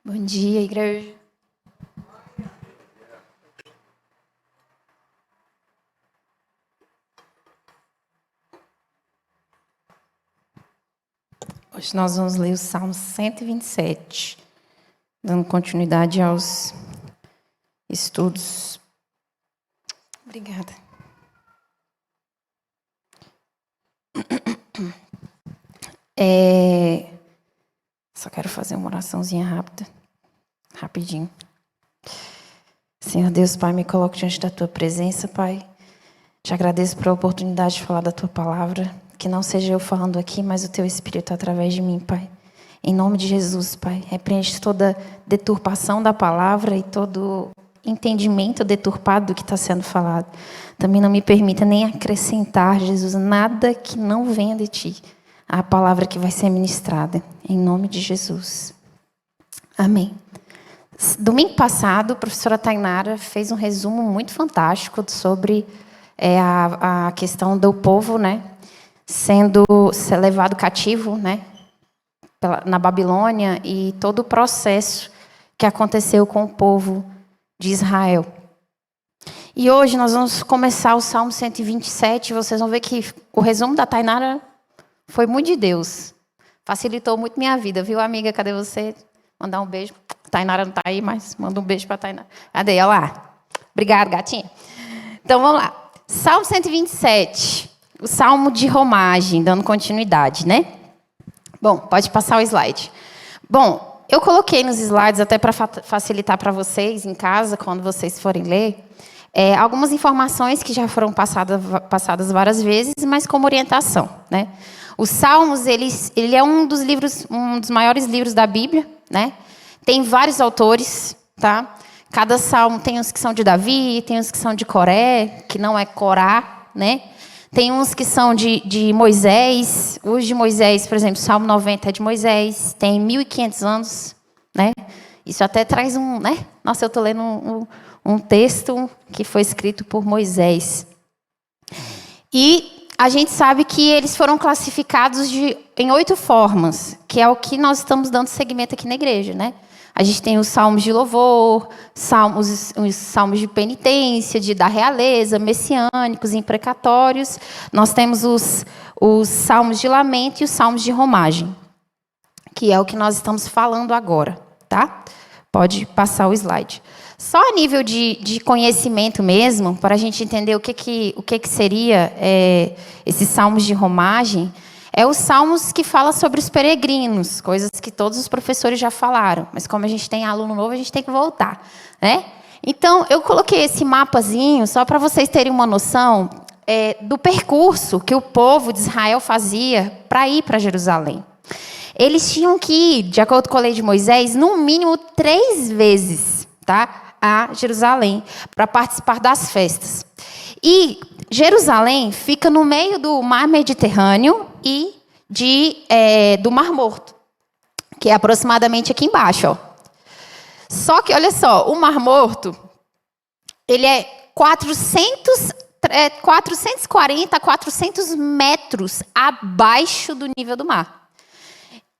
Bom dia, igreja. Hoje nós vamos ler o Salmo 127, dando continuidade aos estudos. Obrigada. Só quero fazer uma oraçãozinha rápida, rapidinho. Senhor Deus, Pai, me coloco diante da Tua presença, Pai. Te agradeço pela oportunidade de falar da Tua palavra. Que não seja eu falando aqui, mas o Teu Espírito através de mim, Pai. Em nome de Jesus, Pai. Repreende toda deturpação da palavra e todo entendimento deturpado do que está sendo falado. Também não me permita nem acrescentar, Jesus, nada que não venha de Ti. A palavra que vai ser ministrada. Em nome de Jesus. Amém. Domingo passado, a professora Tainara fez um resumo muito fantástico sobre a questão do povo, né, sendo levado cativo, né, na Babilônia e todo o processo que aconteceu com o povo de Israel. E hoje nós vamos começar o Salmo 127. Vocês vão ver que o resumo da Tainara foi muito de Deus. Facilitou muito minha vida, viu, amiga? Cadê você? Mandar um beijo. Tainara não está aí, mas manda um beijo para Tainara. Cadê ela lá? Obrigada, gatinha. Então, vamos lá. Salmo 127. O Salmo de romagem, dando continuidade, né? Bom, pode passar o slide. Bom, eu coloquei nos slides, até para facilitar para vocês em casa, quando vocês forem ler, algumas informações que já foram passadas várias vezes, mas como orientação, né? Os Salmos, ele é um dos maiores livros da Bíblia, né? Tem vários autores, tá? Cada salmo tem uns que são de Davi, tem uns que são de Coré, que não é Corá, né? Tem uns que são de Moisés. Os de Moisés, por exemplo, o Salmo 90 é de Moisés, tem 1.500 anos, né? Isso até traz né? Nossa, eu estou lendo um texto que foi escrito por Moisés. E a gente sabe que eles foram classificados em 8 formas, que é o que nós estamos dando seguimento aqui na igreja, né? A gente tem os salmos de louvor, os salmos de penitência, da realeza, messiânicos, imprecatórios. Nós temos os salmos de lamento e os salmos de romagem, que é o que nós estamos falando agora, tá? Pode passar o slide. Só a nível de conhecimento mesmo, para a gente entender o que seria esses salmos de romagem, os salmos que falam sobre os peregrinos, coisas que todos os professores já falaram, mas como a gente tem aluno novo, a gente tem que voltar, né? Então, eu coloquei esse mapazinho só para vocês terem uma noção do percurso que o povo de Israel fazia para ir para Jerusalém. Eles tinham que ir, de acordo com a lei de Moisés, no mínimo 3 vezes, tá? A Jerusalém, para participar das festas. E Jerusalém fica no meio do Mar Mediterrâneo e do Mar Morto, que é aproximadamente aqui embaixo, ó. Só que, olha só, o Mar Morto, ele é 440 a 400 metros abaixo do nível do mar.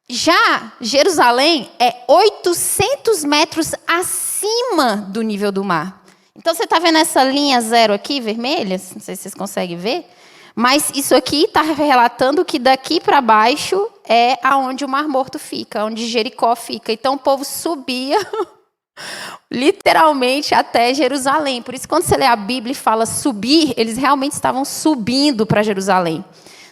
Já Jerusalém é 800 metros acima do nível do mar. Então, você está vendo essa linha 0 aqui, vermelha? Não sei se vocês conseguem ver. Mas isso aqui está relatando que daqui para baixo é aonde o Mar Morto fica, onde Jericó fica. Então, o povo subia literalmente até Jerusalém. Por isso, quando você lê a Bíblia e fala subir, eles realmente estavam subindo para Jerusalém,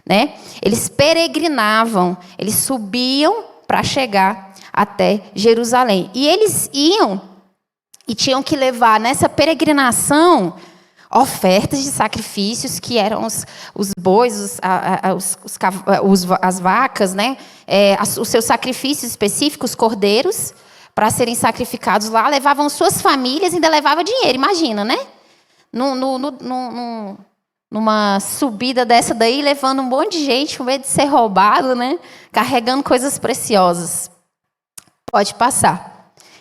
né? Eles peregrinavam, eles subiam para chegar até Jerusalém. E eles iam e tinham que levar nessa peregrinação ofertas de sacrifícios, que eram os bois, as vacas, né? Os seus sacrifícios específicos, cordeiros, para serem sacrificados lá, levavam suas famílias e ainda levava dinheiro, imagina, né? Numa subida dessa daí, levando um monte de gente com medo de ser roubado, né? Carregando coisas preciosas. Pode passar.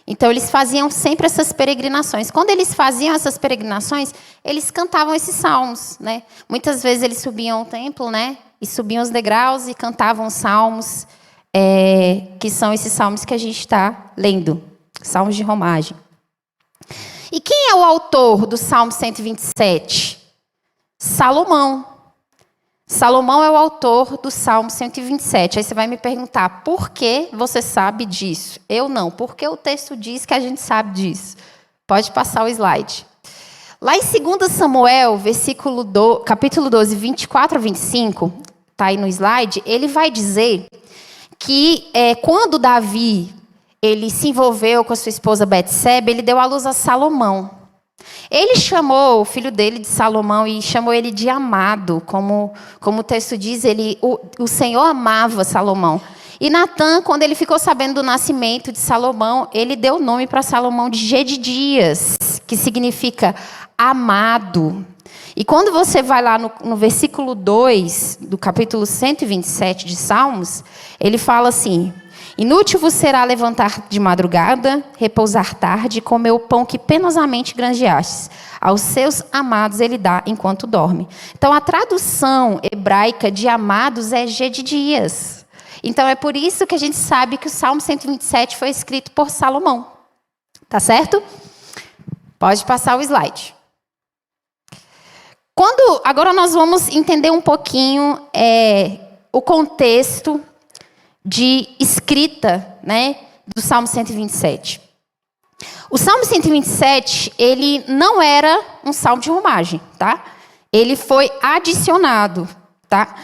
Então, eles faziam sempre essas peregrinações. Quando eles faziam essas peregrinações, eles cantavam esses salmos, né? Muitas vezes eles subiam ao templo, né? E subiam os degraus e cantavam salmos, que são esses salmos que a gente está lendo, salmos de romagem. E quem é o autor do Salmo 127? Salomão. Salomão é o autor do Salmo 127. Aí você vai me perguntar, por que você sabe disso? Eu não, porque o texto diz que a gente sabe disso. Pode passar o slide. Lá em 2 Samuel, capítulo 12, 24 a 25, está aí no slide, ele vai dizer que quando Davi ele se envolveu com a sua esposa Betsebe, ele deu à luz a Salomão. Ele chamou o filho dele de Salomão e chamou ele de amado, como o texto diz, o Senhor amava Salomão. E Natã, quando ele ficou sabendo do nascimento de Salomão, ele deu o nome para Salomão de Gedidias, que significa amado. E quando você vai lá no versículo 2 do capítulo 127 de Salmos, ele fala assim: inútil vos será levantar de madrugada, repousar tarde, comer o pão que penosamente granjeastes. Aos seus amados ele dá enquanto dorme. Então a tradução hebraica de amados é Gedidias. Então é por isso que a gente sabe que o Salmo 127 foi escrito por Salomão. Tá certo? Pode passar o slide. Agora nós vamos entender um pouquinho o contexto de escrita, né, do Salmo 127. O Salmo 127, ele não era um salmo de romagem, tá? Ele foi adicionado, tá?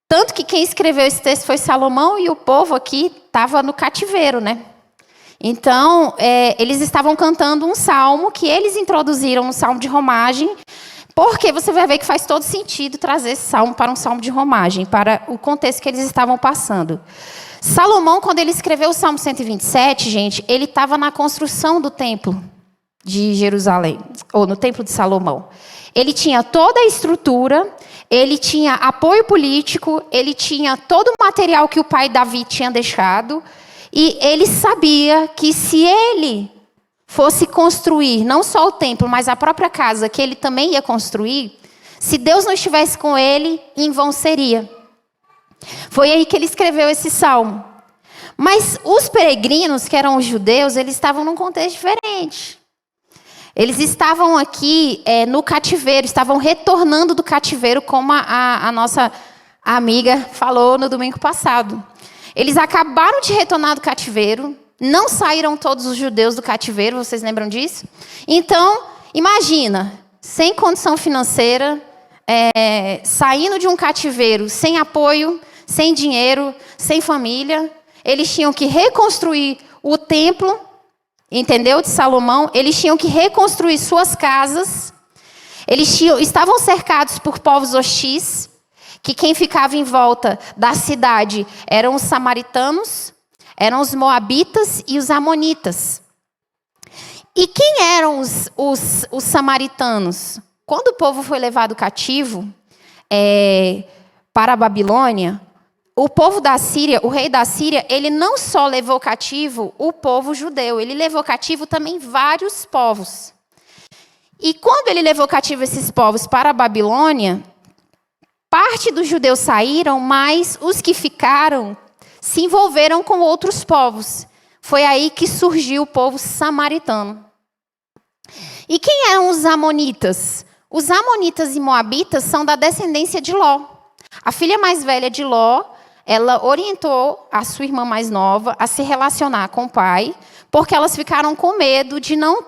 Tanto que quem escreveu esse texto foi Salomão e o povo aqui estava no cativeiro, né? Então, eles estavam cantando um salmo que eles introduziram no salmo de romagem, porque você vai ver que faz todo sentido trazer esse salmo para um salmo de romagem, para o contexto que eles estavam passando. Salomão, quando ele escreveu o Salmo 127, gente, ele estava na construção do templo de Jerusalém, ou no templo de Salomão. Ele tinha toda a estrutura, ele tinha apoio político, ele tinha todo o material que o pai Davi tinha deixado, e ele sabia que se ele fosse construir não só o templo, mas a própria casa que ele também ia construir, se Deus não estivesse com ele, em vão seria. Foi aí que ele escreveu esse salmo. Mas os peregrinos, que eram os judeus, eles estavam num contexto diferente. Eles estavam aqui no cativeiro, estavam retornando do cativeiro, como a nossa amiga falou no domingo passado. Eles acabaram de retornar do cativeiro, não saíram todos os judeus do cativeiro, vocês lembram disso? Então, imagina, sem condição financeira, saindo de um cativeiro, sem apoio, sem dinheiro, sem família, eles tinham que reconstruir o templo, entendeu? De Salomão, eles tinham que reconstruir suas casas, estavam cercados por povos hostis, que quem ficava em volta da cidade eram os samaritanos, eram os moabitas e os amonitas. E quem eram os samaritanos? Quando o povo foi levado cativo para a Babilônia, o povo da Síria, o rei da Síria, ele não só levou cativo o povo judeu, ele levou cativo também vários povos. E quando ele levou cativo esses povos para a Babilônia, parte dos judeus saíram, mas os que ficaram se envolveram com outros povos. Foi aí que surgiu o povo samaritano. E quem eram os amonitas? Os amonitas e moabitas são da descendência de Ló. A filha mais velha de Ló, ela orientou a sua irmã mais nova a se relacionar com o pai, porque elas ficaram com medo de não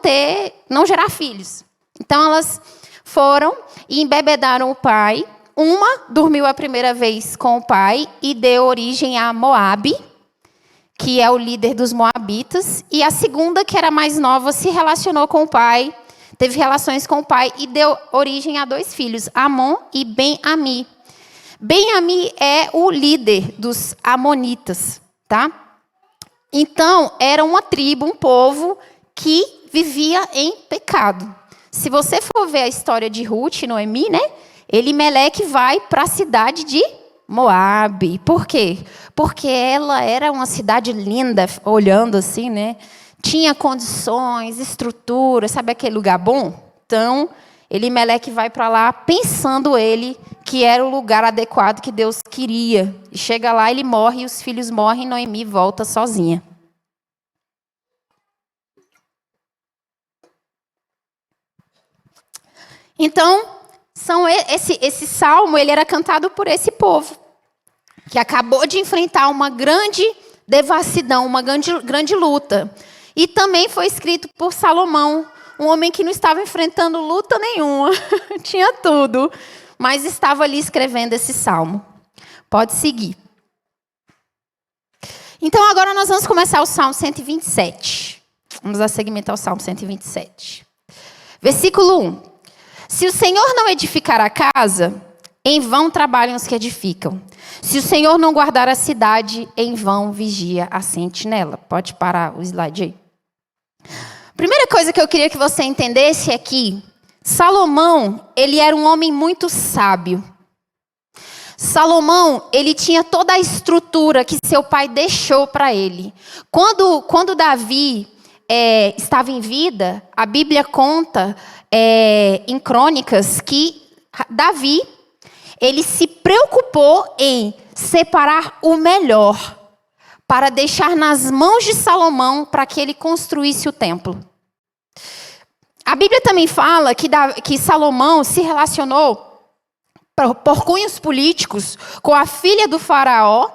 gerar filhos. Então elas foram e embebedaram o pai. Uma dormiu a primeira vez com o pai e deu origem a Moabe, que é o líder dos moabitas. E a segunda, que era mais nova, se relacionou com o pai, teve relações com o pai e deu origem a 2 filhos, Amon e Ben-Ami. Ben-Ami é o líder dos amonitas, tá? Então, era uma tribo, um povo que vivia em pecado. Se você for ver a história de Ruth e Noemi, né? Elimeleque vai para a cidade de Moabe. Por quê? Porque ela era uma cidade linda, olhando assim, né? Tinha condições, estrutura, sabe aquele lugar bom? Então, Elimeleque vai para lá pensando ele que era o lugar adequado que Deus queria. E chega lá, ele morre, e os filhos morrem, e Noemi volta sozinha. Então, esse salmo ele era cantado por esse povo, que acabou de enfrentar uma grande devassidão, uma grande luta. E também foi escrito por Salomão, um homem que não estava enfrentando luta nenhuma, tinha tudo, mas estava ali escrevendo esse salmo. Pode seguir. Então agora nós vamos começar o Salmo 127. Vamos dar seguimento ao Salmo 127. Versículo 1. Se o Senhor não edificar a casa, em vão trabalham os que edificam. Se o Senhor não guardar a cidade, em vão vigia a sentinela. Pode parar o slide aí. Primeira coisa que eu queria que você entendesse é que Salomão, ele era um homem muito sábio. Salomão, ele tinha toda a estrutura que seu pai deixou para ele. Quando Davi estava em vida, a Bíblia conta em Crônicas que Davi, ele se preocupou em separar o melhor para deixar nas mãos de Salomão para que ele construísse o templo. A Bíblia também fala que Salomão se relacionou por cunhos políticos com a filha do faraó.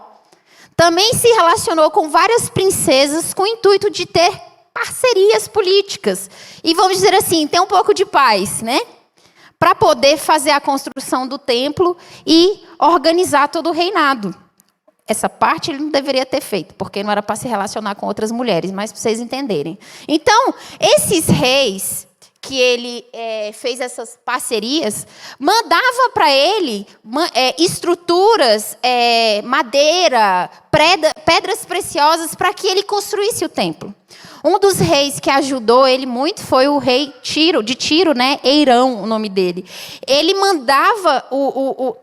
Também se relacionou com várias princesas com o intuito de ter parcerias políticas. E vamos dizer assim, ter um pouco de paz, né? Para poder fazer a construção do templo e organizar todo o reinado. Essa parte ele não deveria ter feito, porque não era para se relacionar com outras mulheres, mas para vocês entenderem. Então, esses reis que ele fez essas parcerias, mandava para ele estruturas, madeira, pedras preciosas para que ele construísse o templo. Um dos reis que ajudou ele muito foi o rei de Tiro, né? Eirão, o nome dele. Ele mandava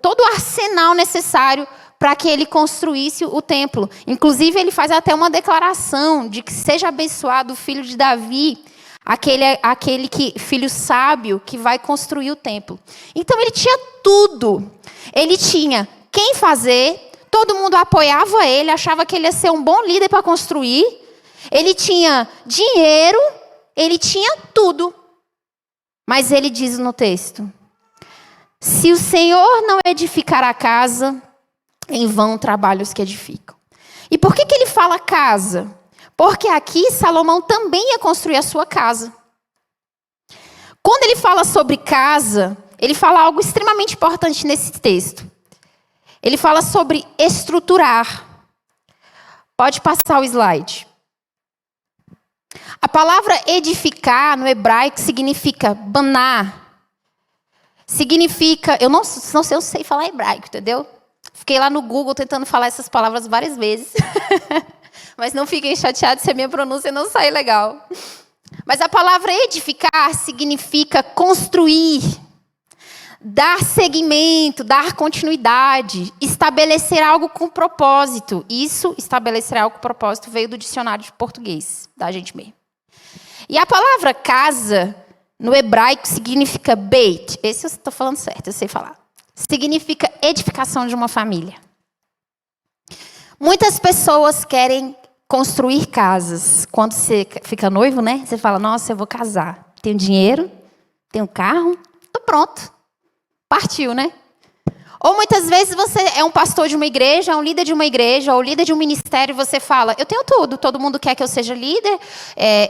todo o arsenal necessário para que ele construísse o templo. Inclusive, ele faz até uma declaração de que seja abençoado o filho de Davi, aquele filho sábio que vai construir o templo. Então, ele tinha tudo. Ele tinha quem fazer, todo mundo apoiava ele, achava que ele ia ser um bom líder para construir. Ele tinha dinheiro, ele tinha tudo. Mas ele diz no texto: se o Senhor não edificar a casa, em vão trabalham os que edificam. E por que ele fala casa? Porque aqui Salomão também ia construir a sua casa. Quando ele fala sobre casa, ele fala algo extremamente importante nesse texto. Ele fala sobre estruturar. Pode passar o slide. A palavra edificar no hebraico significa banar. Significa, eu não sei, eu sei falar hebraico, entendeu? Fiquei lá no Google tentando falar essas palavras várias vezes. Mas não fiquem chateados se a minha pronúncia não sair legal. Mas a palavra edificar significa construir, dar seguimento, dar continuidade, estabelecer algo com propósito. Isso, estabelecer algo com propósito, veio do dicionário de português, da gente mesmo. E a palavra casa, no hebraico, significa beit. Esse eu estou falando certo, eu sei falar. Significa edificação de uma família. Muitas pessoas querem construir casas. Quando você fica noivo, né? Você fala, nossa, eu vou casar. Tenho dinheiro, tenho carro, estou pronto. Partiu, né? Ou muitas vezes você é um pastor de uma igreja, um líder de uma igreja, ou líder de um ministério, e você fala, eu tenho tudo, todo mundo quer que eu seja líder,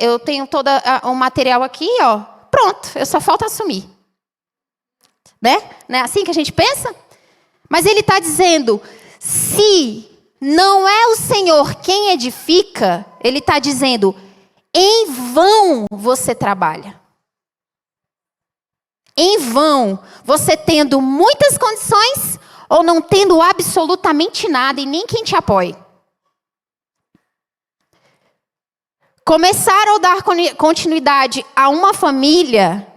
eu tenho todo o material aqui, ó, pronto, eu só falta assumir. Né? Não é assim que a gente pensa? Mas ele está dizendo, se não é o Senhor quem edifica, ele está dizendo, em vão você trabalha. Em vão, você tendo muitas condições ou não tendo absolutamente nada e nem quem te apoie. Começar ou dar continuidade a uma família,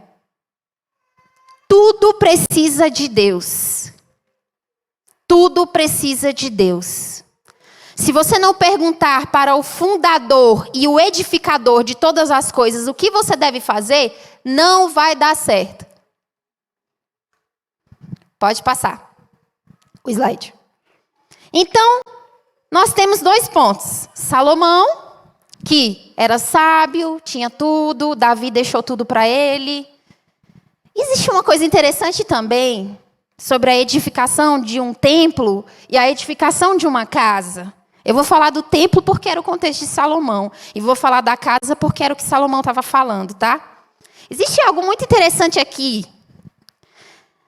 tudo precisa de Deus. Tudo precisa de Deus. Se você não perguntar para o fundador e o edificador de todas as coisas o que você deve fazer, não vai dar certo. Pode passar o slide. Então, nós temos 2 pontos. Salomão, que era sábio, tinha tudo, Davi deixou tudo para ele. Existe uma coisa interessante também sobre a edificação de um templo e a edificação de uma casa. Eu vou falar do templo porque era o contexto de Salomão. E vou falar da casa porque era o que Salomão estava falando, tá? Existe algo muito interessante aqui.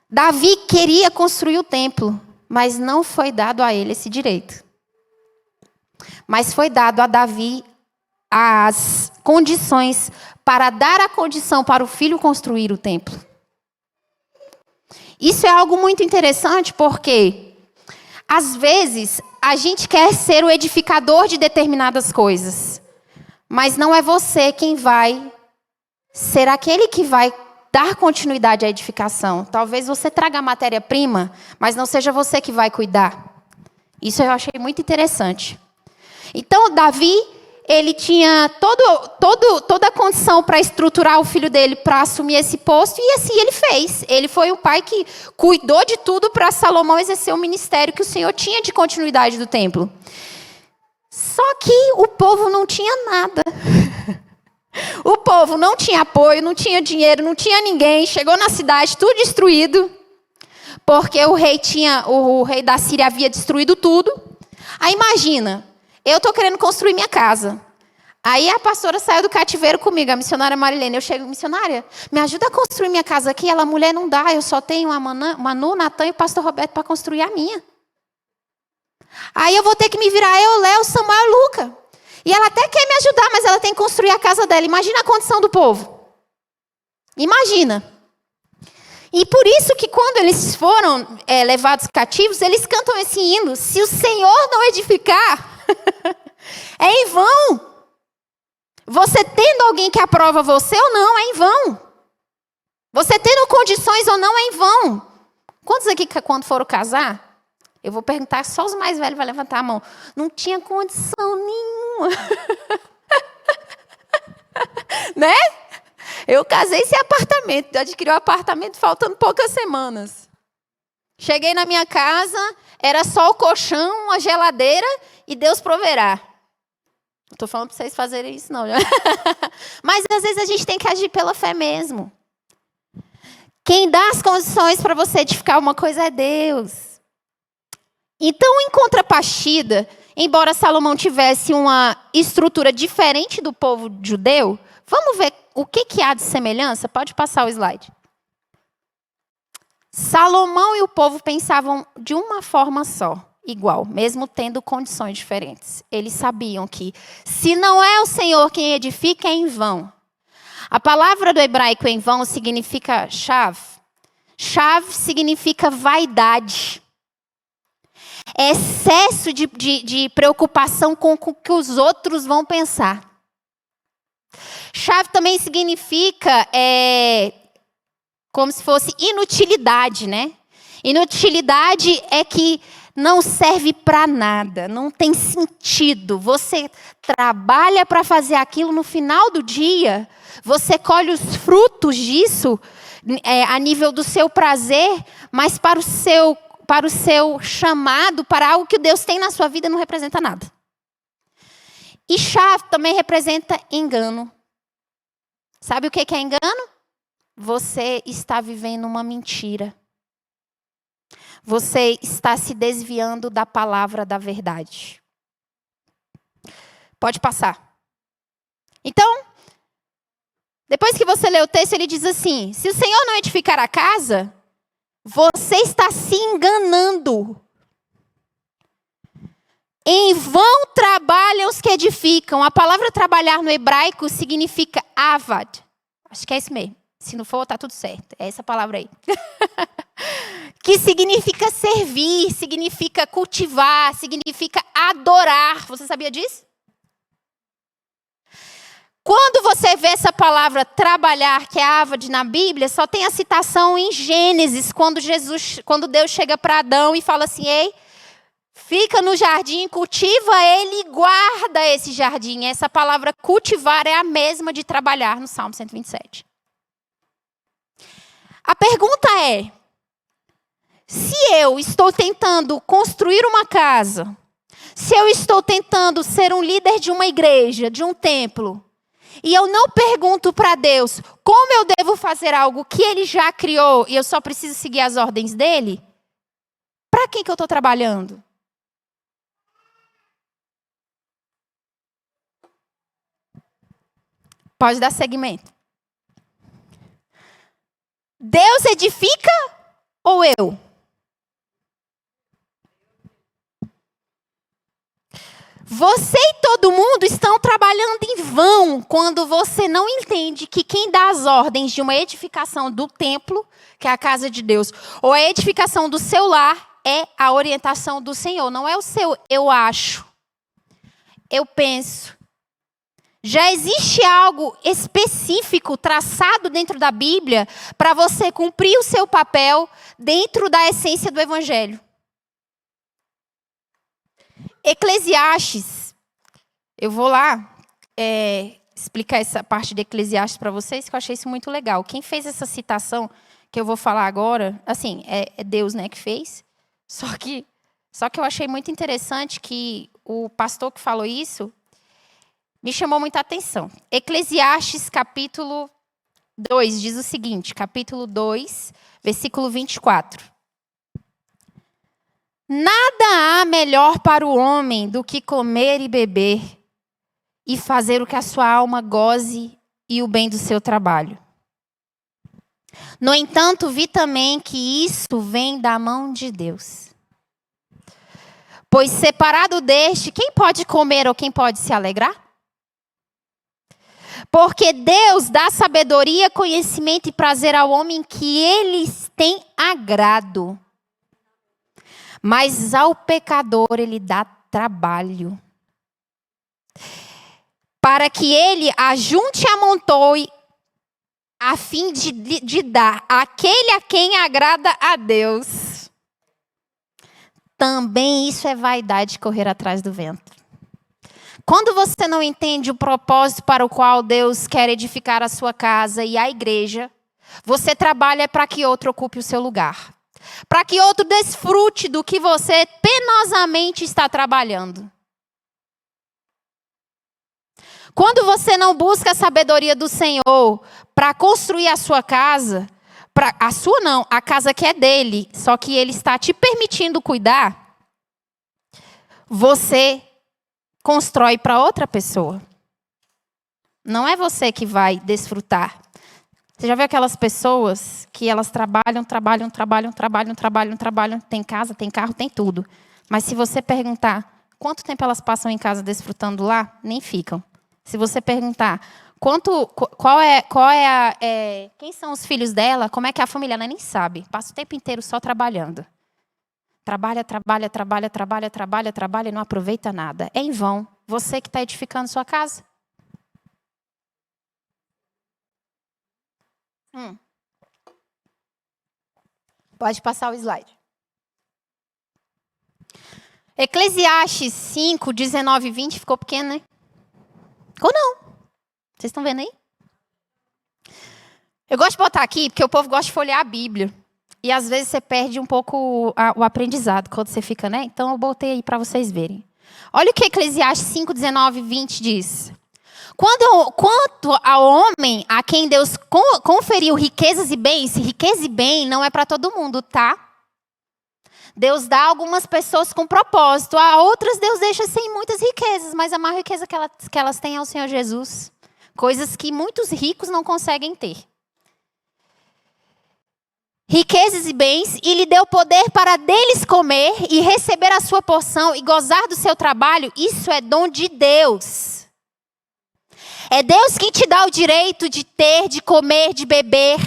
Davi queria construir o templo, mas não foi dado a ele esse direito. Mas foi dado a Davi as condições para dar a condição para o filho construir o templo. Isso é algo muito interessante porque, às vezes, a gente quer ser o edificador de determinadas coisas, mas não é você quem vai ser aquele que vai dar continuidade à edificação. Talvez você traga a matéria-prima, mas não seja você que vai cuidar. Isso eu achei muito interessante. Então, Davi, ele tinha toda a condição para estruturar o filho dele para assumir esse posto, e assim ele fez. Ele foi o pai que cuidou de tudo para Salomão exercer o ministério que o Senhor tinha de continuidade do templo. Só que o povo não tinha nada. O povo não tinha apoio, não tinha dinheiro, não tinha ninguém. Chegou na cidade, tudo destruído, porque o rei da Síria havia destruído tudo. Aí imagina, eu estou querendo construir minha casa. Aí a pastora saiu do cativeiro comigo, a missionária Marilene. Eu chego, missionária, me ajuda a construir minha casa aqui. Ela, mulher, não dá, eu só tenho a Manu, Natan e o pastor Roberto para construir a minha. Aí eu vou ter que me virar eu, Léo, Samuel e Luca. E ela até quer me ajudar, mas ela tem que construir a casa dela. Imagina a condição do povo. Imagina. E por isso que quando eles foram levados cativos, eles cantam esse hino. Se o Senhor não edificar, é em vão. Você tendo alguém que aprova você ou não, é em vão. Você tendo condições ou não, é em vão. Quantos aqui, quando foram casar, eu vou perguntar, só os mais velhos vão levantar a mão. Não tinha condição nenhuma. Né? Eu casei sem apartamento. Eu adquiri um apartamento faltando poucas semanas. Cheguei na minha casa, era só o colchão, a geladeira e Deus proverá. Não estou falando para vocês fazerem isso, não. Mas às vezes a gente tem que agir pela fé mesmo. Quem dá as condições para você edificar uma coisa é Deus. Então, em contrapartida, embora Salomão tivesse uma estrutura diferente do povo judeu, vamos ver o que há de semelhança? Pode passar o slide. Salomão e o povo pensavam de uma forma só, igual, mesmo tendo condições diferentes. Eles sabiam que, se não é o Senhor quem edifica, é em vão. A palavra do hebraico em vão significa shav. Shav significa vaidade. Excesso de preocupação com o que os outros vão pensar. Chave também significa como se fosse inutilidade, né? Inutilidade é que não serve para nada, não tem sentido. Você trabalha para fazer aquilo, no final do dia, você colhe os frutos disso a nível do seu prazer, mas para o seu chamado, para algo que Deus tem na sua vida, não representa nada. E chave também representa engano. Sabe o que é engano? Você está vivendo uma mentira. Você está se desviando da palavra da verdade. Pode passar. Então, depois que você lê o texto, ele diz assim: se o Senhor não edificar a casa, você está se enganando. Em vão trabalham os que edificam. A palavra trabalhar no hebraico significa avad. Acho que é isso mesmo. Se não for, está tudo certo. É essa palavra aí. Que significa servir, significa cultivar, significa adorar. Você sabia disso? Quando você vê essa palavra trabalhar, que é avad na Bíblia, só tem a citação em Gênesis, quando Deus chega para Adão e fala assim: ei, fica no jardim, cultiva ele e guarda esse jardim. Essa palavra cultivar é a mesma de trabalhar no Salmo 127. A pergunta é: se eu estou tentando construir uma casa, se eu estou tentando ser um líder de uma igreja, de um templo, e eu não pergunto para Deus como eu devo fazer algo que Ele já criou e eu só preciso seguir as ordens dEle, para quem que eu estou trabalhando? Pode dar segmento. Deus edifica ou eu? Você e todo mundo estão trabalhando em vão quando você não entende que quem dá as ordens de uma edificação do templo, que é a casa de Deus, ou a edificação do seu lar, é a orientação do Senhor. Não é o seu eu acho, eu penso. Já existe algo específico traçado dentro da Bíblia para você cumprir o seu papel dentro da essência do Evangelho. Eclesiastes, eu vou lá explicar essa parte de Eclesiastes para vocês, que eu achei isso muito legal. Quem fez essa citação que eu vou falar agora, assim, é Deus, né, que fez. Só que eu achei muito interessante que o pastor que falou isso me chamou muita atenção. Eclesiastes capítulo 2 diz o seguinte, capítulo 2, versículo 24. Nada há melhor para o homem do que comer e beber e fazer o que a sua alma goze e o bem do seu trabalho. No entanto, vi também que isso vem da mão de Deus. Pois separado deste, quem pode comer ou quem pode se alegrar? Porque Deus dá sabedoria, conhecimento e prazer ao homem que eles têm agrado. Mas ao pecador ele dá trabalho. Para que ele ajunte e amontoe, a fim de dar àquele a quem agrada a Deus. Também isso é vaidade, correr atrás do vento. Quando você não entende o propósito para o qual Deus quer edificar a sua casa e a igreja, você trabalha para que outro ocupe o seu lugar. Para que outro desfrute do que você penosamente está trabalhando. Quando você não busca a sabedoria do Senhor para construir a sua casa, a sua não, a casa que é dele, só que ele está te permitindo cuidar, você constrói para outra pessoa. Não é você que vai desfrutar. Você já viu aquelas pessoas que elas trabalham, tem casa, tem carro, tem tudo. Mas se você perguntar quanto tempo elas passam em casa desfrutando lá, nem ficam. Se você perguntar quem são os filhos dela, como é que é a família, ela nem sabe. Passa o tempo inteiro só trabalhando. Trabalha e não aproveita nada. É em vão. Você que está edificando sua casa. Pode passar o slide. Eclesiastes 5, 19 e 20 ficou pequeno, né? Ou não? Vocês estão vendo aí? Eu gosto de botar aqui porque o povo gosta de folhear a Bíblia. E às vezes você perde um pouco o aprendizado quando você fica, né? Então eu botei aí para vocês verem. Olha o que Eclesiastes 5, 19 e 20 diz. Quanto ao homem a quem Deus conferiu riquezas e bens, riqueza e bem não é para todo mundo, tá? Deus dá a algumas pessoas com propósito, a outras Deus deixa sem muitas riquezas, mas a maior riqueza que elas têm é o Senhor Jesus. Coisas que muitos ricos não conseguem ter. Riquezas e bens, e lhe deu poder para deles comer e receber a sua porção e gozar do seu trabalho, isso é dom de Deus. É Deus quem te dá o direito de ter, de comer, de beber.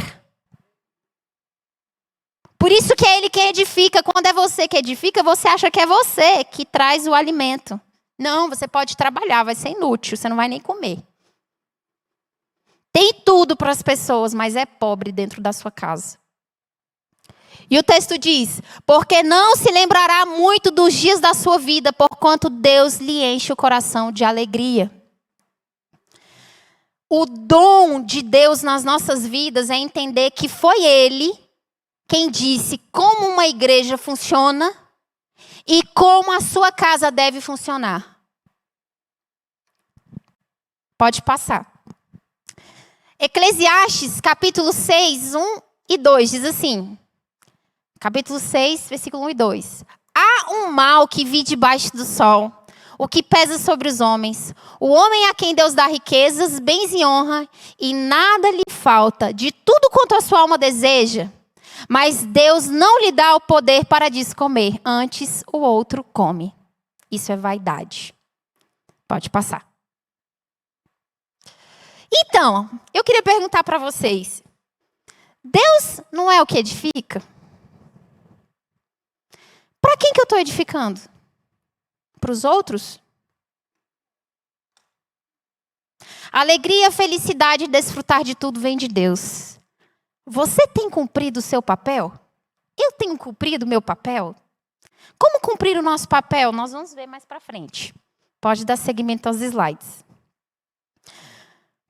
Por isso que é Ele quem edifica. Quando é você que edifica, você acha que é você que traz o alimento. Não, você pode trabalhar, vai ser inútil, você não vai nem comer. Tem tudo para as pessoas, mas é pobre dentro da sua casa. E o texto diz, porque não se lembrará muito dos dias da sua vida, porquanto Deus lhe enche o coração de alegria. O dom de Deus nas nossas vidas é entender que foi Ele quem disse como uma igreja funciona e como a sua casa deve funcionar. Pode passar. Eclesiastes, capítulo 6, 1 e 2, diz assim. Capítulo 6, versículo 1 e 2. Há um mal que vi debaixo do sol, o que pesa sobre os homens. O homem a quem Deus dá riquezas, bens e honra, e nada lhe falta, de tudo quanto a sua alma deseja. Mas Deus não lhe dá o poder para disso comer, antes o outro come. Isso é vaidade. Pode passar. Então, eu queria perguntar para vocês. Deus não é o que edifica? Para quem que eu estou edificando? Para os outros? Alegria, felicidade e desfrutar de tudo vem de Deus. Você tem cumprido o seu papel? Eu tenho cumprido o meu papel? Como cumprir o nosso papel? Nós vamos ver mais para frente. Pode dar seguimento aos slides.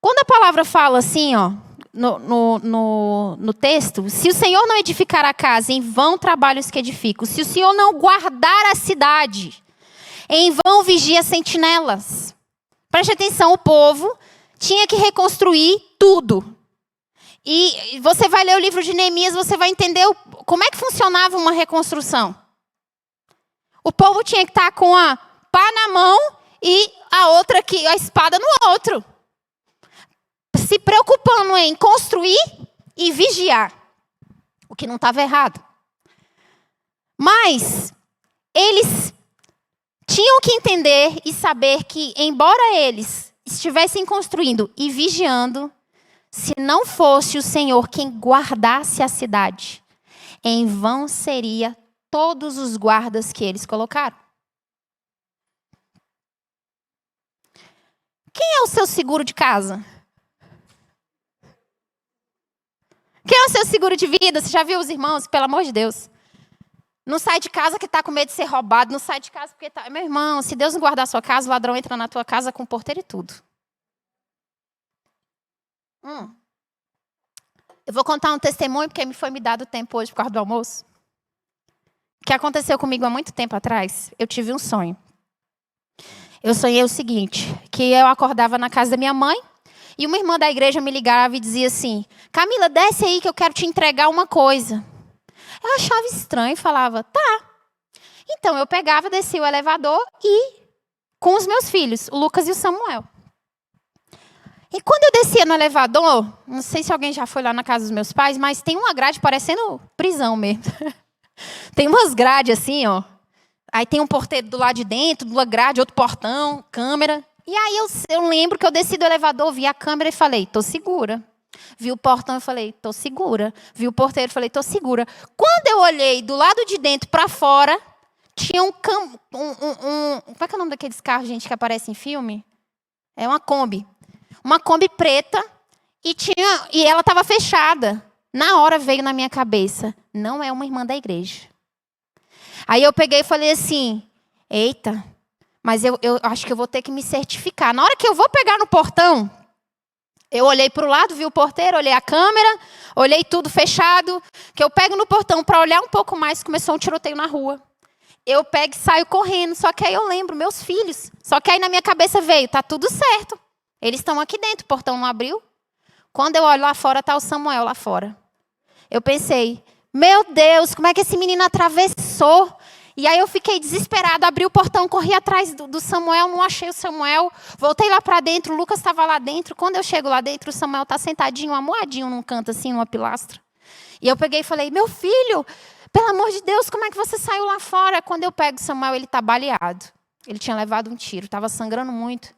Quando a palavra fala assim, ó, no texto, se o Senhor não edificar a casa, em vão trabalhos que edificam. Se o Senhor não guardar a cidade, em vão vigia sentinelas. Preste atenção, o povo tinha que reconstruir tudo. E você vai ler o livro de Neemias, você vai entender como é que funcionava uma reconstrução. O povo tinha que estar com a pá na mão e a espada no outro. Se preocupando em construir e vigiar. O que não estava errado. Mas eles tinham que entender e saber que, embora eles estivessem construindo e vigiando, se não fosse o Senhor quem guardasse a cidade, em vão seria todos os guardas que eles colocaram. Quem é o seu seguro de casa? Quem é o seu seguro de vida? Você já viu os irmãos? Pelo amor de Deus. Não sai de casa que está com medo de ser roubado. Não sai de casa porque está... Meu irmão, se Deus não guardar a sua casa, o ladrão entra na tua casa com porteiro e tudo. Eu vou contar um testemunho porque me foi me dado tempo hoje por causa do almoço. O que aconteceu comigo há muito tempo atrás, eu tive um sonho. Eu sonhei o seguinte, que eu acordava na casa da minha mãe, e uma irmã da igreja me ligava e dizia assim, Camila, desce aí que eu quero te entregar uma coisa. Eu achava estranho e falava, tá. Então eu pegava, descia o elevador e com os meus filhos, o Lucas e o Samuel. E quando eu descia no elevador, não sei se alguém já foi lá na casa dos meus pais, mas tem uma grade parecendo prisão mesmo. Tem umas grades assim, ó. Aí tem um porteiro do lado de dentro, uma grade, outro portão, câmera. E aí eu lembro que eu desci do elevador, vi a câmera e falei, tô segura. Vi o portão e falei, tô segura. Vi o porteiro e falei, tô segura. Quando eu olhei do lado de dentro para fora, tinha como é que é o nome daqueles carros, gente, que aparece em filme? É uma Kombi. Uma Kombi preta e ela estava fechada. Na hora veio na minha cabeça, não é uma irmã da igreja. Aí eu peguei e falei assim, eita, mas eu acho que eu vou ter que me certificar. Na hora que eu vou pegar no portão, eu olhei para o lado, vi o porteiro, olhei a câmera, olhei tudo fechado. Que eu pego no portão para olhar um pouco mais, começou um tiroteio na rua. Eu pego e saio correndo, só que aí eu lembro, meus filhos. Só que aí na minha cabeça veio, tá tudo certo. Eles estão aqui dentro, o portão não abriu. Quando eu olho lá fora, tá o Samuel lá fora. Eu pensei, meu Deus, como é que esse menino atravessou? E aí eu fiquei desesperada, abri o portão, corri atrás do Samuel, não achei o Samuel. Voltei lá para dentro, o Lucas estava lá dentro. Quando eu chego lá dentro, o Samuel está sentadinho, amuadinho num canto assim, numa pilastra. E eu peguei e falei, meu filho, pelo amor de Deus, como é que você saiu lá fora? Quando eu pego o Samuel, ele está baleado. Ele tinha levado um tiro, estava sangrando muito.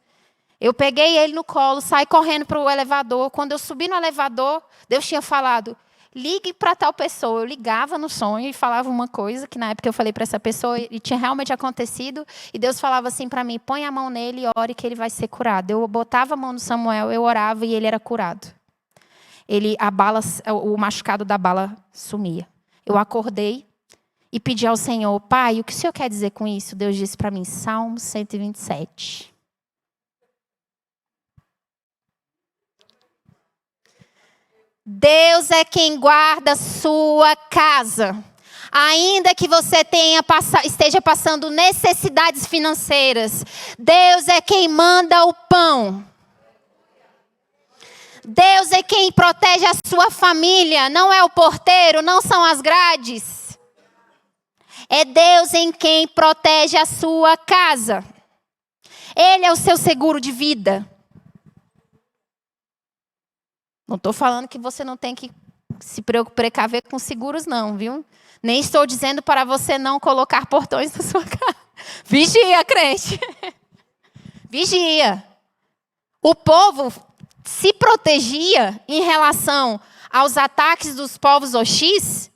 Eu peguei ele no colo, saí correndo para o elevador. Quando eu subi no elevador, Deus tinha falado, ligue para tal pessoa. Eu ligava no sonho e falava uma coisa, que na época eu falei para essa pessoa, e tinha realmente acontecido. E Deus falava assim para mim, põe a mão nele e ore que ele vai ser curado. Eu botava a mão no Samuel, eu orava e ele era curado. O machucado da bala sumia. Eu acordei e pedi ao Senhor, Pai, o que o Senhor quer dizer com isso? Deus disse para mim, Salmo 127. Deus é quem guarda a sua casa. Ainda que você esteja passando necessidades financeiras, Deus é quem manda o pão. Deus é quem protege a sua família, não é o porteiro, não são as grades. É Deus em quem protege a sua casa. Ele é o seu seguro de vida. Não estou falando que você não tem que se precaver com seguros não, viu? Nem estou dizendo para você não colocar portões na sua casa. Vigia, crente. Vigia. O povo se protegia em relação aos ataques dos povos hostis,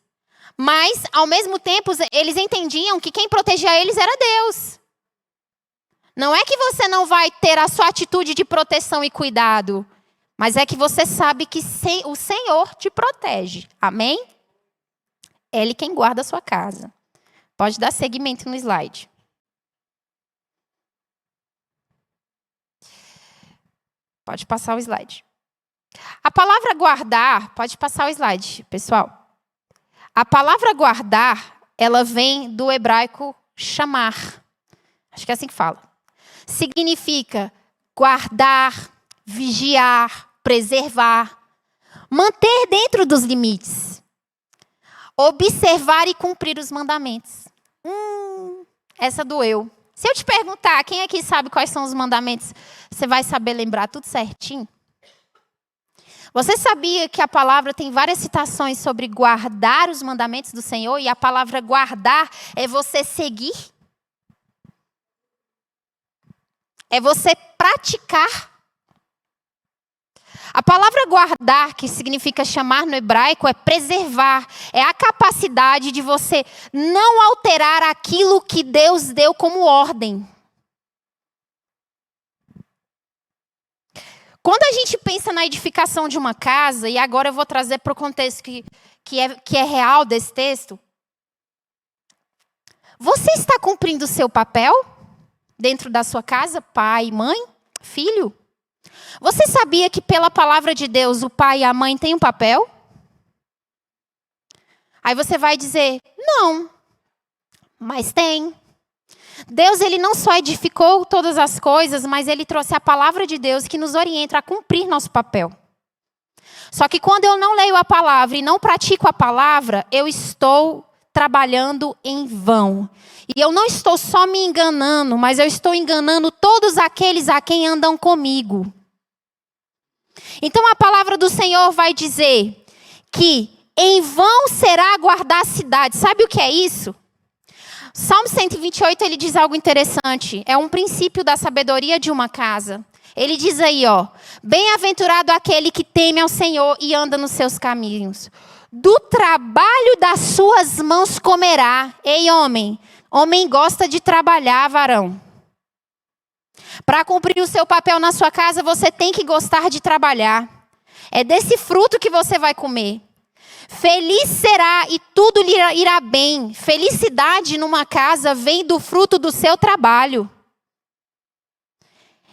mas, ao mesmo tempo, eles entendiam que quem protegia eles era Deus. Não é que você não vai ter a sua atitude de proteção e cuidado, mas é que você sabe que o Senhor te protege. Amém? É Ele quem guarda a sua casa. Pode dar seguimento no slide. Pode passar o slide. A palavra guardar, pode passar o slide, pessoal. A palavra guardar, ela vem do hebraico chamar. Acho que é assim que fala. Significa guardar, vigiar, preservar, manter dentro dos limites, observar e cumprir os mandamentos. Essa doeu. Se eu te perguntar, quem aqui sabe quais são os mandamentos, você vai saber lembrar tudo certinho? Você sabia que a palavra tem várias citações sobre guardar os mandamentos do Senhor? E a palavra guardar é você seguir? É você praticar. A palavra guardar, que significa chamar no hebraico, é preservar. É a capacidade de você não alterar aquilo que Deus deu como ordem. Quando a gente pensa na edificação de uma casa, e agora eu vou trazer para o contexto que é real desse texto. Você está cumprindo o seu papel dentro da sua casa, pai, mãe, filho? Você sabia que pela palavra de Deus o pai e a mãe têm um papel? Aí você vai dizer, não, mas tem. Deus, ele não só edificou todas as coisas, mas ele trouxe a palavra de Deus que nos orienta a cumprir nosso papel. Só que quando eu não leio a palavra e não pratico a palavra, eu estou trabalhando em vão. E eu não estou só me enganando, mas eu estou enganando todos aqueles a quem andam comigo. Então a palavra do Senhor vai dizer que em vão será guardar a cidade. Sabe o que é isso? Salmo 128, ele diz algo interessante. É um princípio da sabedoria de uma casa. Ele diz aí, ó. Bem-aventurado aquele que teme ao Senhor e anda nos seus caminhos. Do trabalho das suas mãos comerá. Ei, homem. Homem gosta de trabalhar, varão. Para cumprir o seu papel na sua casa, você tem que gostar de trabalhar. É desse fruto que você vai comer. Feliz será e tudo lhe irá bem. Felicidade numa casa vem do fruto do seu trabalho.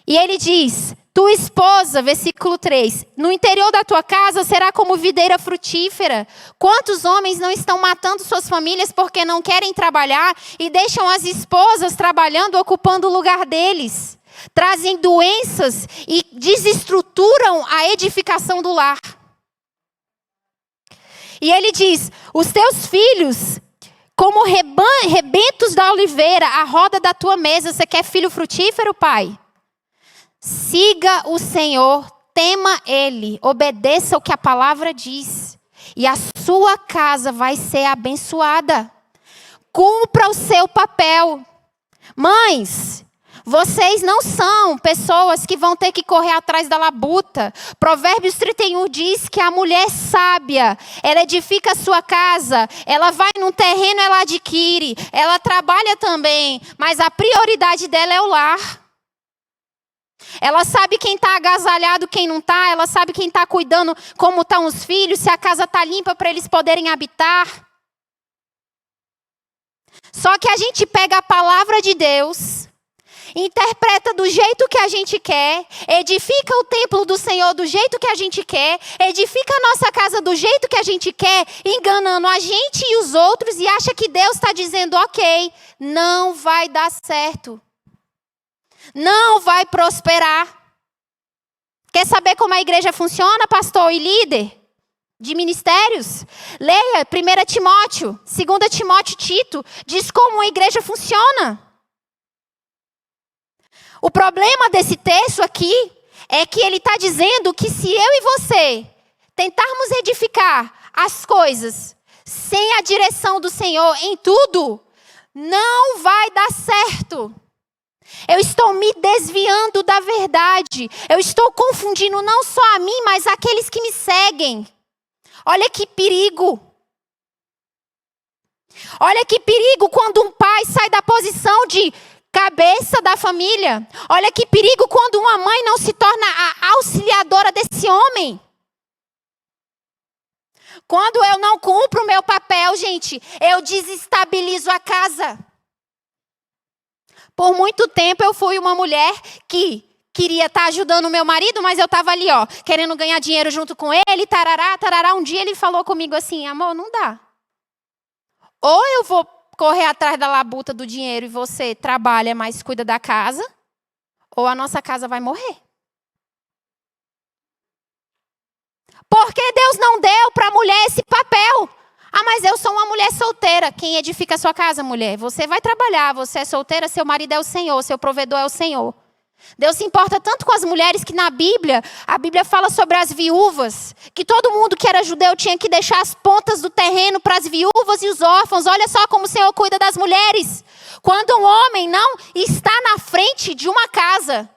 E ele diz, tua esposa, versículo 3, no interior da tua casa será como videira frutífera. Quantos homens não estão matando suas famílias porque não querem trabalhar e deixam as esposas trabalhando, ocupando o lugar deles? Trazem doenças e desestruturam a edificação do lar. E ele diz, os teus filhos, como rebentos da oliveira, a roda da tua mesa. Você quer filho frutífero, pai? Siga o Senhor, tema Ele, obedeça o que a palavra diz. E a sua casa vai ser abençoada. Cumpra o seu papel. Mães, vocês não são pessoas que vão ter que correr atrás da labuta. Provérbios 31 diz que a mulher sábia, ela edifica a sua casa, ela vai num terreno, ela adquire, ela trabalha também, mas a prioridade dela é o lar. Ela sabe quem está agasalhado, quem não está, ela sabe quem está cuidando, como estão os filhos, se a casa está limpa para eles poderem habitar. Só que a gente pega a palavra de Deus, interpreta do jeito que a gente quer, edifica o templo do Senhor do jeito que a gente quer, edifica a nossa casa do jeito que a gente quer, enganando a gente e os outros, e acha que Deus está dizendo, ok, não vai dar certo. Não vai prosperar. Quer saber como a igreja funciona, pastor e líder de ministérios? Leia 1 Timóteo, 2 Timóteo, Tito. Diz como a igreja funciona. O problema desse texto aqui é que ele está dizendo que se eu e você tentarmos edificar as coisas sem a direção do Senhor em tudo, não vai dar certo. Eu estou me desviando da verdade. Eu estou confundindo não só a mim, mas aqueles que me seguem. Olha que perigo. Olha que perigo quando um pai sai da posição de cabeça da família. Olha que perigo quando uma mãe não se torna a auxiliadora desse homem. Quando eu não cumpro o meu papel, gente, eu desestabilizo a casa. Por muito tempo eu fui uma mulher que queria estar ajudando o meu marido, mas eu estava ali, querendo ganhar dinheiro junto com ele, tarará, tarará. Um dia ele falou comigo assim, amor, não dá. Ou eu vou correr atrás da labuta do dinheiro e você trabalha, mas cuida da casa, ou a nossa casa vai morrer. Porque Deus não deu para a mulher esse papel. Ah, mas eu sou uma mulher solteira. Quem edifica a sua casa, mulher? Você vai trabalhar, você é solteira, seu marido é o Senhor, seu provedor é o Senhor. Deus se importa tanto com as mulheres que na Bíblia, a Bíblia fala sobre as viúvas, que todo mundo que era judeu tinha que deixar as pontas do terreno para as viúvas e os órfãos. Olha só como o Senhor cuida das mulheres. Quando um homem não está na frente de uma casa,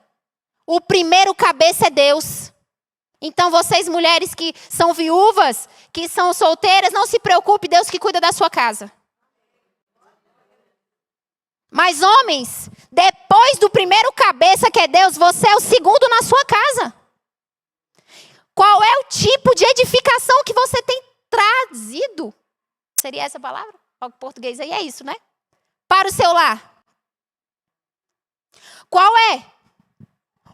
o primeiro cabeça é Deus. Então vocês mulheres que são viúvas, que são solteiras, não se preocupe, Deus que cuida da sua casa. Mas homens, depois do primeiro cabeça que é Deus, você é o segundo na sua casa. Qual é o tipo de edificação que você tem trazido? Seria essa a palavra? O português aí é isso, né? Para o seu lar. Qual é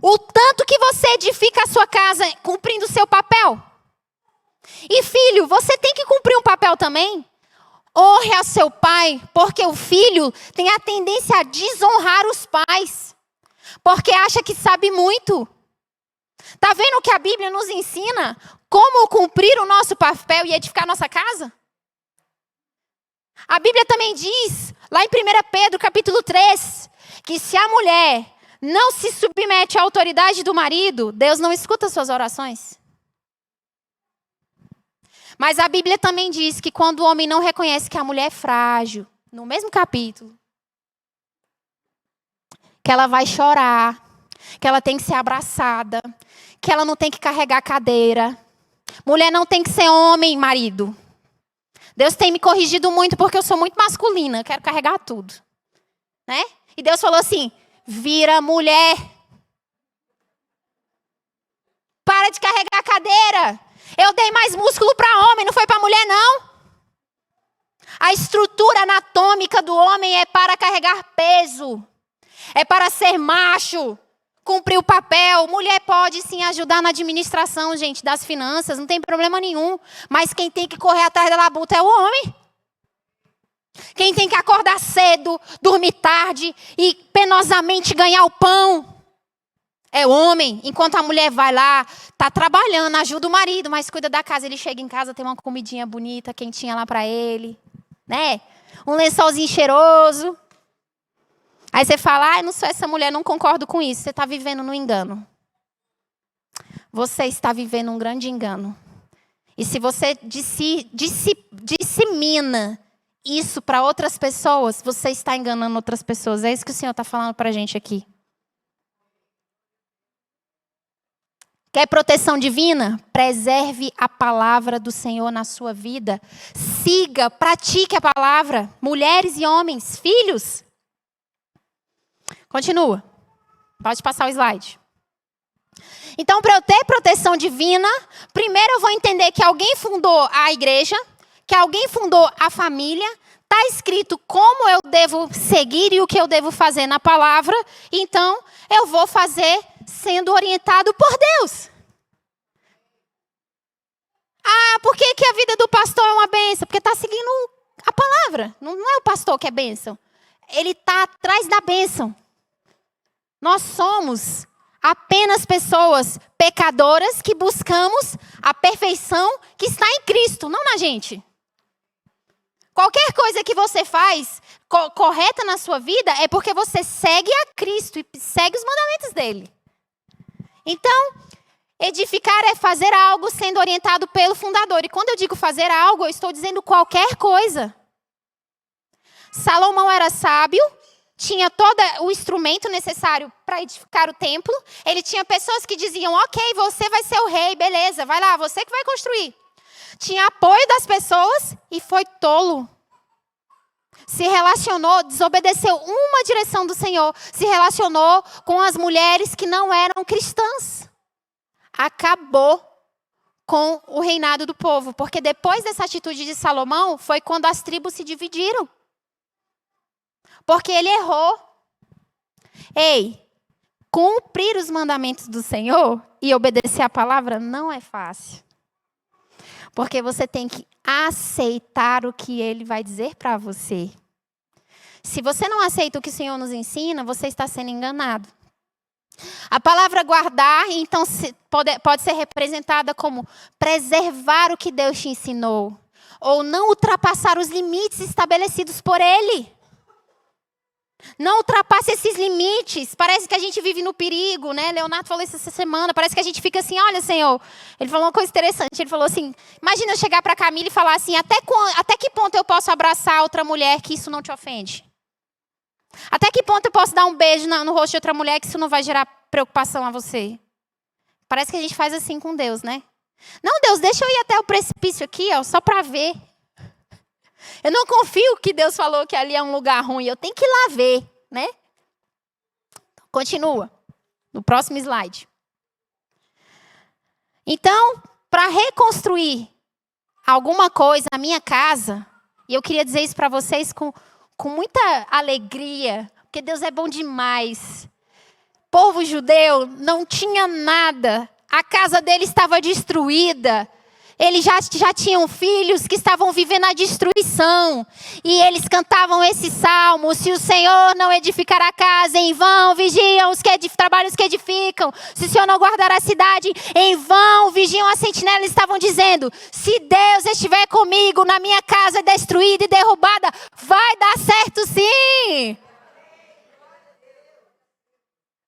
o tanto que você edifica a sua casa cumprindo o seu papel? E filho, você tem que cumprir um papel também. Honre a seu pai, porque o filho tem a tendência a desonrar os pais, porque acha que sabe muito. Está vendo que a Bíblia nos ensina como cumprir o nosso papel e edificar a nossa casa? A Bíblia também diz, lá em 1 Pedro capítulo 3, que se a mulher não se submete à autoridade do marido, Deus não escuta suas orações. Mas a Bíblia também diz que quando o homem não reconhece que a mulher é frágil, no mesmo capítulo, que ela vai chorar, que ela tem que ser abraçada, que ela não tem que carregar a cadeira. Mulher não tem que ser homem, marido. Deus tem me corrigido muito porque eu sou muito masculina, quero carregar tudo. Né? E Deus falou assim, vira mulher. Para de carregar a cadeira. Eu dei mais músculo para homem, não foi para mulher, não. A estrutura anatômica do homem é para carregar peso. É para ser macho, cumprir o papel. Mulher pode sim ajudar na administração, gente, das finanças, não tem problema nenhum. Mas quem tem que correr atrás da labuta é o homem. Quem tem que acordar cedo, dormir tarde e penosamente ganhar o pão é o homem. Enquanto a mulher vai lá, tá trabalhando, ajuda o marido, mas cuida da casa. Ele chega em casa, tem uma comidinha bonita, quentinha lá para ele, né? Um lençolzinho cheiroso. Aí você fala, não sou essa mulher, não concordo com isso. Você está vivendo no engano. Você está vivendo um grande engano. E se você dissemina isso para outras pessoas, você está enganando outras pessoas. É isso que o Senhor está falando para a gente aqui. Quer proteção divina? Preserve a palavra do Senhor na sua vida. Siga, pratique a palavra. Mulheres e homens, filhos. Continua. Pode passar o slide. Então, para eu ter proteção divina, primeiro eu vou entender que alguém fundou a igreja, que alguém fundou a família. Está escrito como eu devo seguir e o que eu devo fazer na palavra. Então, eu vou fazer sendo orientado por Deus. Ah, por que a vida do pastor é uma bênção? Porque está seguindo a palavra. Não é o pastor que é bênção. Ele está atrás da bênção. Nós somos apenas pessoas pecadoras que buscamos a perfeição que está em Cristo, não na gente. Qualquer coisa que você faz correta na sua vida é porque você segue a Cristo e segue os mandamentos dele. Então, edificar é fazer algo sendo orientado pelo fundador. E quando eu digo fazer algo, eu estou dizendo qualquer coisa. Salomão era sábio, tinha todo o instrumento necessário para edificar o templo. Ele tinha pessoas que diziam, ok, você vai ser o rei, beleza, vai lá, você que vai construir. Tinha apoio das pessoas e foi tolo. Se relacionou, desobedeceu uma direção do Senhor, se relacionou com as mulheres que não eram cristãs. Acabou com o reinado do povo, porque depois dessa atitude de Salomão, foi quando as tribos se dividiram. Porque ele errou. Ei, cumprir os mandamentos do Senhor e obedecer a palavra não é fácil. Porque você tem que aceitar o que ele vai dizer para você. Se você não aceita o que o Senhor nos ensina, você está sendo enganado. A palavra guardar, então, pode ser representada como preservar o que Deus te ensinou. Ou não ultrapassar os limites estabelecidos por Ele. Não ultrapasse esses limites. Parece que a gente vive no perigo, né? Leonardo falou isso essa semana. Parece que a gente fica assim, olha, Senhor. Ele falou uma coisa interessante. Ele falou assim, imagina eu chegar para Camila e falar assim, até que ponto eu posso abraçar outra mulher que isso não te ofende? Até que ponto eu posso dar um beijo no rosto de outra mulher que isso não vai gerar preocupação a você? Parece que a gente faz assim com Deus, né? Não, Deus, deixa eu ir até o precipício aqui, ó, só para ver. Eu não confio que Deus falou que ali é um lugar ruim. Eu tenho que ir lá ver, né? Continua. No próximo slide. Então, para reconstruir alguma coisa na minha casa, e eu queria dizer isso para vocês com muita alegria, porque Deus é bom demais. O povo judeu não tinha nada. A casa dele estava destruída. Eles já tinham filhos que estavam vivendo a destruição. E eles cantavam esse salmo. Se o Senhor não edificar a casa, em vão vigiam os que trabalham os que edificam. Se o Senhor não guardar a cidade, em vão vigiam a sentinela. Eles estavam dizendo, se Deus estiver comigo, na minha casa destruída e derrubada, vai dar certo sim.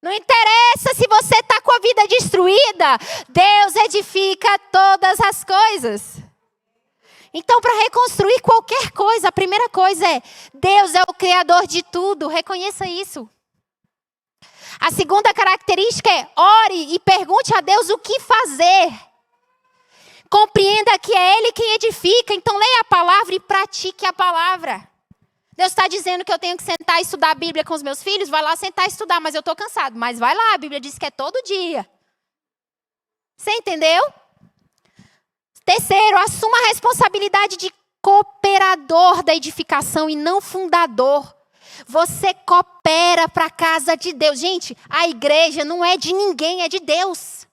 Não interessa se você está com a vida destruída. Deus edifica todas as coisas. Então, para reconstruir qualquer coisa, a primeira coisa é, Deus é o Criador de tudo. Reconheça isso. A segunda característica é, ore e pergunte a Deus o que fazer. Compreenda que é Ele quem edifica. Então, leia a palavra e pratique a palavra. Deus está dizendo que eu tenho que sentar e estudar a Bíblia com os meus filhos? Vai lá sentar e estudar, mas eu estou cansado. Mas vai lá, a Bíblia diz que é todo dia. Você entendeu? Terceiro, assuma a responsabilidade de cooperador da edificação e não fundador. Você coopera para a casa de Deus. Gente, a igreja não é de ninguém, é de Deus.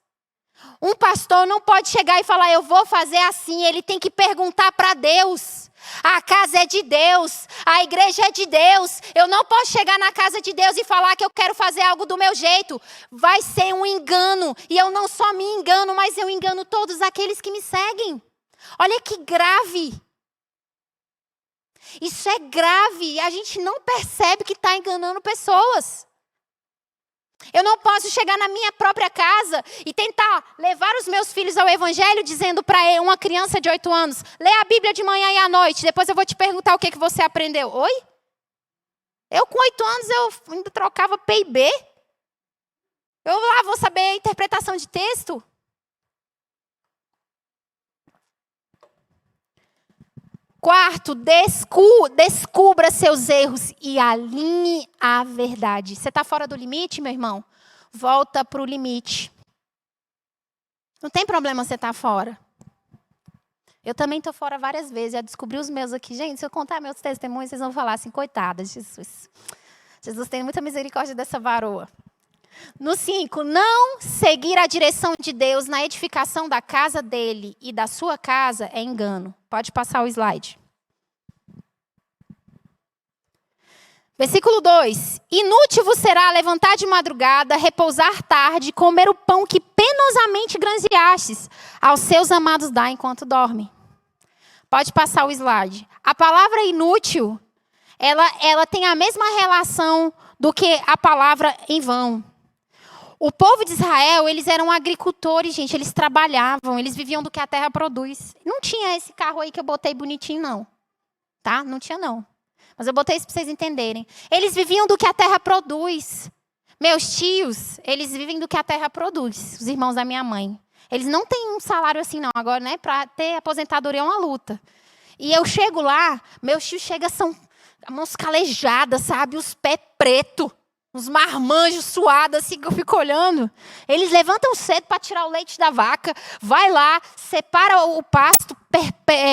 Um pastor não pode chegar e falar, eu vou fazer assim. Ele tem que perguntar para Deus. A casa é de Deus, a igreja é de Deus. Eu não posso chegar na casa de Deus e falar que eu quero fazer algo do meu jeito. Vai ser um engano. E eu não só me engano, mas eu engano todos aqueles que me seguem. Olha que grave. Isso é grave. A gente não percebe que está enganando pessoas. Eu não posso chegar na minha própria casa e tentar levar os meus filhos ao evangelho dizendo para uma criança de 8 anos, lê a Bíblia de manhã e à noite, depois eu vou te perguntar o que você aprendeu. Oi? Eu com 8 anos eu ainda trocava PIB. Eu lá vou saber a interpretação de texto. Quarto, descubra seus erros e alinhe a verdade. Você está fora do limite, meu irmão? Volta para o limite. Não tem problema você estar fora. Eu também estou fora várias vezes. Já descobri os meus aqui. Gente, se eu contar meus testemunhos, vocês vão falar assim, coitada, Jesus. Jesus tem muita misericórdia dessa varoa. No 5, não seguir a direção de Deus na edificação da casa dele e da sua casa é engano. Pode passar o slide. Versículo 2. Inútil vos será levantar de madrugada, repousar tarde, comer o pão que penosamente granjeastes, aos seus amados dar enquanto dormem. Pode passar o slide. A palavra inútil, ela tem a mesma relação do que a palavra em vão. O povo de Israel, eles eram agricultores, gente. Eles trabalhavam, eles viviam do que a terra produz. Não tinha esse carro aí que eu botei bonitinho, não. Tá? Não tinha, não. Mas eu botei isso para vocês entenderem. Eles viviam do que a terra produz. Meus tios, eles vivem do que a terra produz. Os irmãos da minha mãe. Eles não têm um salário assim, não. Agora, né, para ter aposentadoria é uma luta. E eu chego lá, meus tios chegam, são mãos calejadas, sabe? Os pés pretos. Uns marmanjos suados, assim, que eu fico olhando. Eles levantam cedo para tirar o leite da vaca. Vai lá, separa o pasto,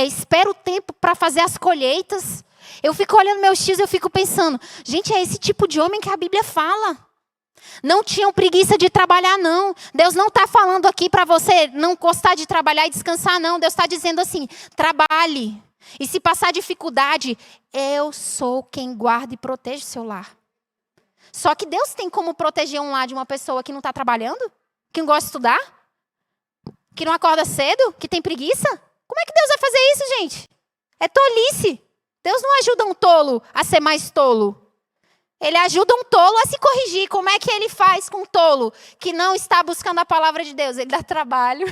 espera o tempo para fazer as colheitas. Eu fico olhando meus tios e eu fico pensando, gente, é esse tipo de homem que a Bíblia fala. Não tinham preguiça de trabalhar, não. Deus não está falando aqui para você não gostar de trabalhar e descansar, não. Deus está dizendo assim, trabalhe. E se passar dificuldade, eu sou quem guarda e protege o seu lar. Só que Deus tem como proteger um lar de uma pessoa que não está trabalhando? Que não gosta de estudar? Que não acorda cedo? Que tem preguiça? Como é que Deus vai fazer isso, gente? É tolice. Deus não ajuda um tolo a ser mais tolo. Ele ajuda um tolo a se corrigir. Como é que ele faz com um tolo que não está buscando a palavra de Deus? Ele dá trabalho.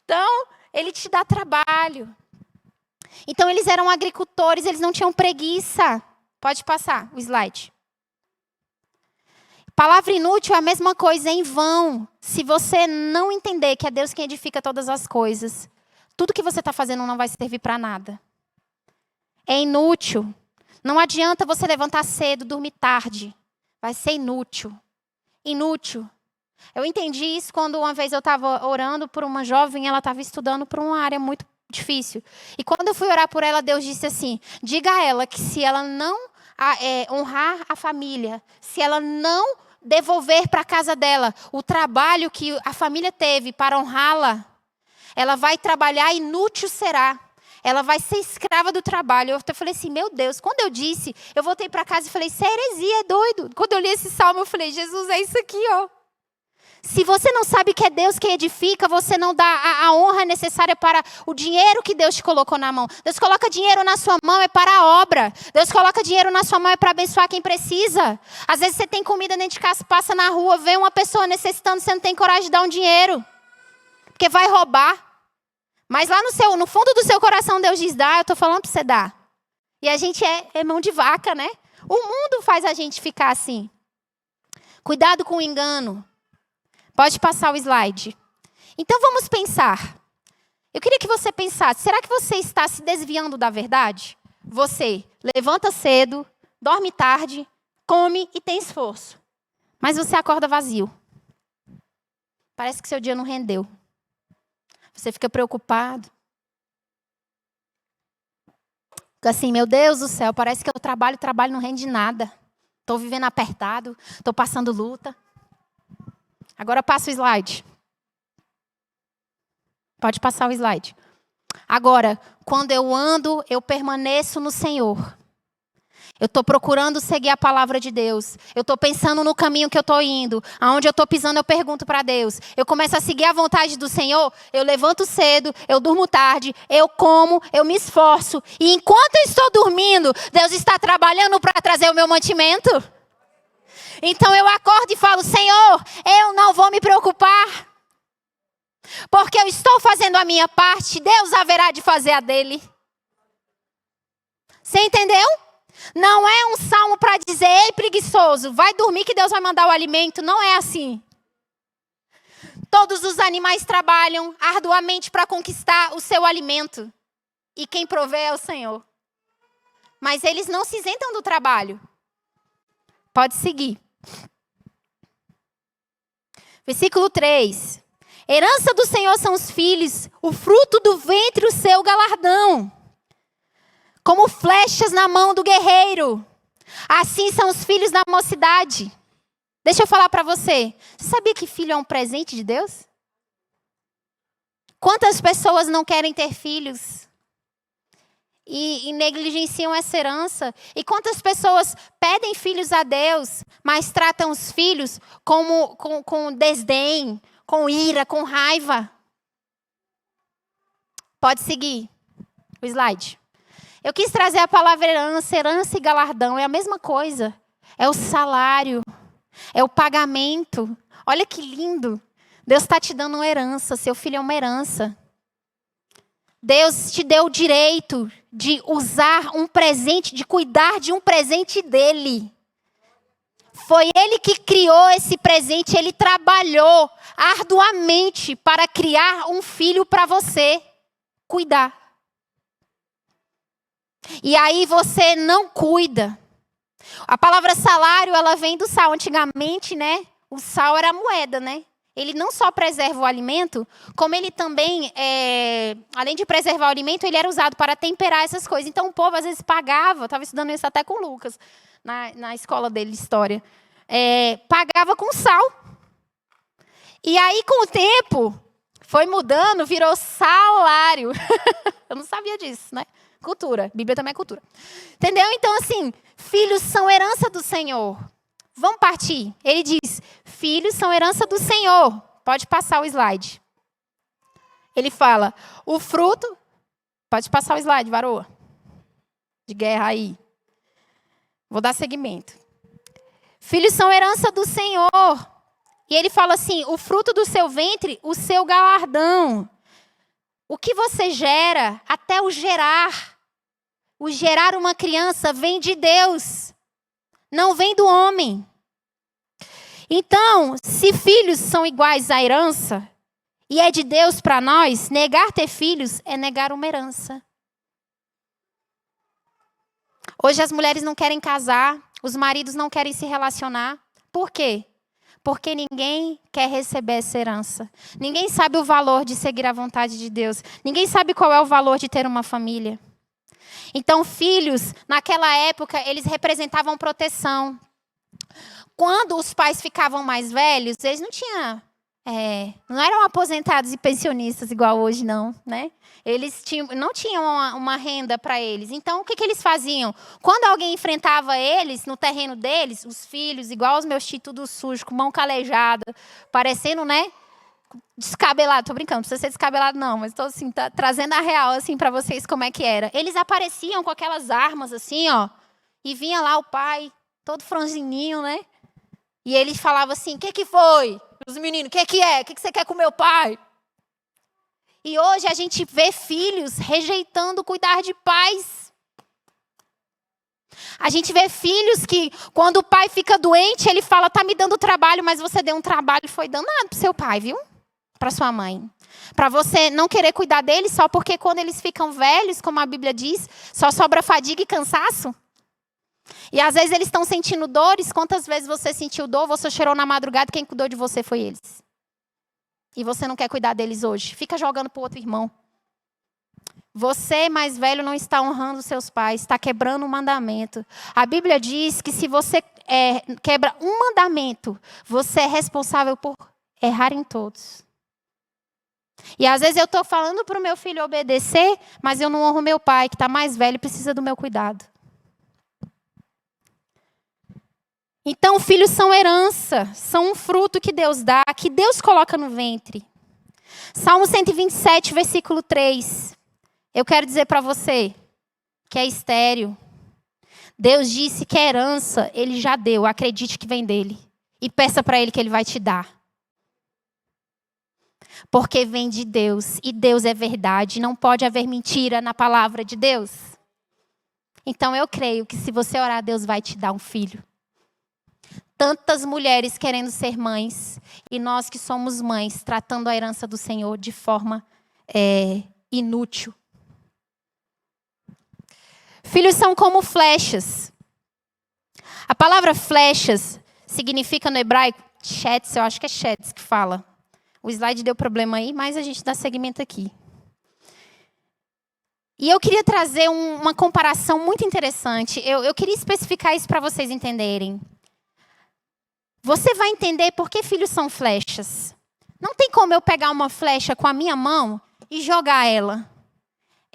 Então, ele te dá trabalho. Então, eles eram agricultores, eles não tinham preguiça. Pode passar o slide. Palavra inútil é a mesma coisa, em vão. Se você não entender que é Deus quem edifica todas as coisas, tudo que você está fazendo não vai servir para nada. É inútil. Não adianta você levantar cedo, dormir tarde. Vai ser inútil. Inútil. Eu entendi isso quando uma vez eu estava orando por uma jovem, ela estava estudando por uma área muito difícil. E quando eu fui orar por ela, Deus disse assim, diga a ela que se ela não honrar a família, se ela não devolver para a casa dela o trabalho que a família teve para honrá-la, ela vai trabalhar, inútil será. Ela vai ser escrava do trabalho. Eu falei assim, meu Deus, quando eu disse, eu voltei para casa e falei, isso é heresia, é doido. Quando eu li esse salmo, eu falei, Jesus, é isso aqui, ó. Se você não sabe que é Deus quem edifica, você não dá a honra necessária para o dinheiro que Deus te colocou na mão. Deus coloca dinheiro na sua mão é para a obra. Deus coloca dinheiro na sua mão é para abençoar quem precisa. Às vezes você tem comida dentro de casa, passa na rua, vê uma pessoa necessitando, você não tem coragem de dar um dinheiro. Porque vai roubar. Mas lá no fundo do seu coração Deus diz, dá, eu estou falando para você dar. E a gente é mão de vaca, né? O mundo faz a gente ficar assim. Cuidado com o engano. Pode passar o slide. Então vamos pensar. Eu queria que você pensasse, será que você está se desviando da verdade? Você levanta cedo, dorme tarde, come e tem esforço. Mas você acorda vazio. Parece que seu dia não rendeu. Você fica preocupado. Fica assim, meu Deus do céu, parece que eu trabalho não rende nada. Estou vivendo apertado, estou passando luta. Agora passa o slide. Pode passar o slide. Agora, quando eu ando, eu permaneço no Senhor. Eu estou procurando seguir a palavra de Deus. Eu estou pensando no caminho que eu estou indo. Aonde eu estou pisando, eu pergunto para Deus. Eu começo a seguir a vontade do Senhor. Eu levanto cedo, eu durmo tarde, eu como, eu me esforço. E enquanto eu estou dormindo, Deus está trabalhando para trazer o meu mantimento. Então eu acordo e falo, Senhor, eu não vou me preocupar. Porque eu estou fazendo a minha parte, Deus haverá de fazer a dele. Você entendeu? Não é um salmo para dizer, ei preguiçoso, vai dormir que Deus vai mandar o alimento. Não é assim. Todos os animais trabalham arduamente para conquistar o seu alimento. E quem provê é o Senhor. Mas eles não se isentam do trabalho. Pode seguir. Versículo 3. Herança do Senhor são os filhos, o fruto do ventre, o seu galardão. Como flechas na mão do guerreiro. Assim são os filhos da mocidade. Deixa eu falar para você. Você sabia que filho é um presente de Deus? Quantas pessoas não querem ter filhos? e negligenciam essa herança. E quantas pessoas pedem filhos a Deus, mas tratam os filhos com desdém, com ira, com raiva. Pode seguir o slide. Eu quis trazer a palavra herança. Herança e galardão é a mesma coisa. É o salário, é o pagamento. Olha que lindo. Deus está te dando uma herança. Seu filho é uma herança. Deus te deu o direito de usar um presente, de cuidar de um presente dele. Foi ele que criou esse presente. Ele trabalhou arduamente para criar um filho para você cuidar. E aí você não cuida. A palavra salário, ela vem do sal. Antigamente, né? O sal era a moeda, né? Ele não só preserva o alimento, como ele também, além de preservar o alimento, ele era usado para temperar essas coisas. Então o povo às vezes pagava, estava estudando isso até com o Lucas, na escola dele de história, pagava com sal. E aí com o tempo, foi mudando, virou salário. Eu não sabia disso, né? Cultura, Bíblia também é cultura. Entendeu? Então assim, filhos são herança do Senhor. Vamos partir. Ele diz, filhos são herança do Senhor. Pode passar o slide. Ele fala, o fruto... Pode passar o slide, varoa. De guerra aí. Vou dar seguimento. Filhos são herança do Senhor. E ele fala assim, o fruto do seu ventre, o seu galardão. O que você gera, até o gerar uma criança vem de Deus. Não vem do homem. Então, se filhos são iguais à herança, e é de Deus para nós, negar ter filhos é negar uma herança. Hoje as mulheres não querem casar, os maridos não querem se relacionar. Por quê? Porque ninguém quer receber essa herança. Ninguém sabe o valor de seguir a vontade de Deus. Ninguém sabe qual é o valor de ter uma família. Então, filhos, naquela época, eles representavam proteção. Quando os pais ficavam mais velhos, eles não tinham... não eram aposentados e pensionistas igual hoje, não, né? Eles não tinham uma renda para eles. Então, o que eles faziam? Quando alguém enfrentava eles no terreno deles, os filhos, igual os meus tios, tudo sujo, com mão calejada, parecendo, né? Descabelado, tô brincando, não precisa ser descabelado não, mas estou assim, trazendo a real assim para vocês como é que era. Eles apareciam com aquelas armas assim, ó, e vinha lá o pai, todo franzininho, né? E ele falava assim, o que foi? Os meninos, o que é? O que você quer com meu pai? E hoje a gente vê filhos rejeitando cuidar de pais. A gente vê filhos que, quando o pai fica doente, ele fala, tá me dando trabalho, mas você deu um trabalho, foi danado pro seu pai, viu? Para sua mãe. Para você não querer cuidar deles só porque quando eles ficam velhos, como a Bíblia diz, só sobra fadiga e cansaço. E às vezes eles estão sentindo dores. Quantas vezes você sentiu dor, você chorou na madrugada, quem cuidou de você foi eles. E você não quer cuidar deles hoje. Fica jogando para o outro irmão. Você, mais velho, não está honrando seus pais, está quebrando um mandamento. A Bíblia diz que se você quebra um mandamento, você é responsável por errar em todos. E às vezes eu estou falando para o meu filho obedecer, mas eu não honro meu pai, que está mais velho e precisa do meu cuidado. Então, filhos são herança, são um fruto que Deus dá, que Deus coloca no ventre. Salmo 127, versículo 3. Eu quero dizer para você que é estéril. Deus disse que a herança Ele já deu, acredite que vem dEle. E peça para Ele que Ele vai te dar. Porque vem de Deus, e Deus é verdade, não pode haver mentira na palavra de Deus. Então eu creio que se você orar, Deus vai te dar um filho. Tantas mulheres querendo ser mães, e nós que somos mães, tratando a herança do Senhor de forma inútil. Filhos são como flechas. A palavra flechas significa no hebraico, shetz, eu acho que é shetz que fala. O slide deu problema aí, mas a gente dá seguimento aqui. E eu queria trazer uma comparação muito interessante. Eu queria especificar isso para vocês entenderem. Você vai entender por que filhos são flechas. Não tem como eu pegar uma flecha com a minha mão e jogar ela.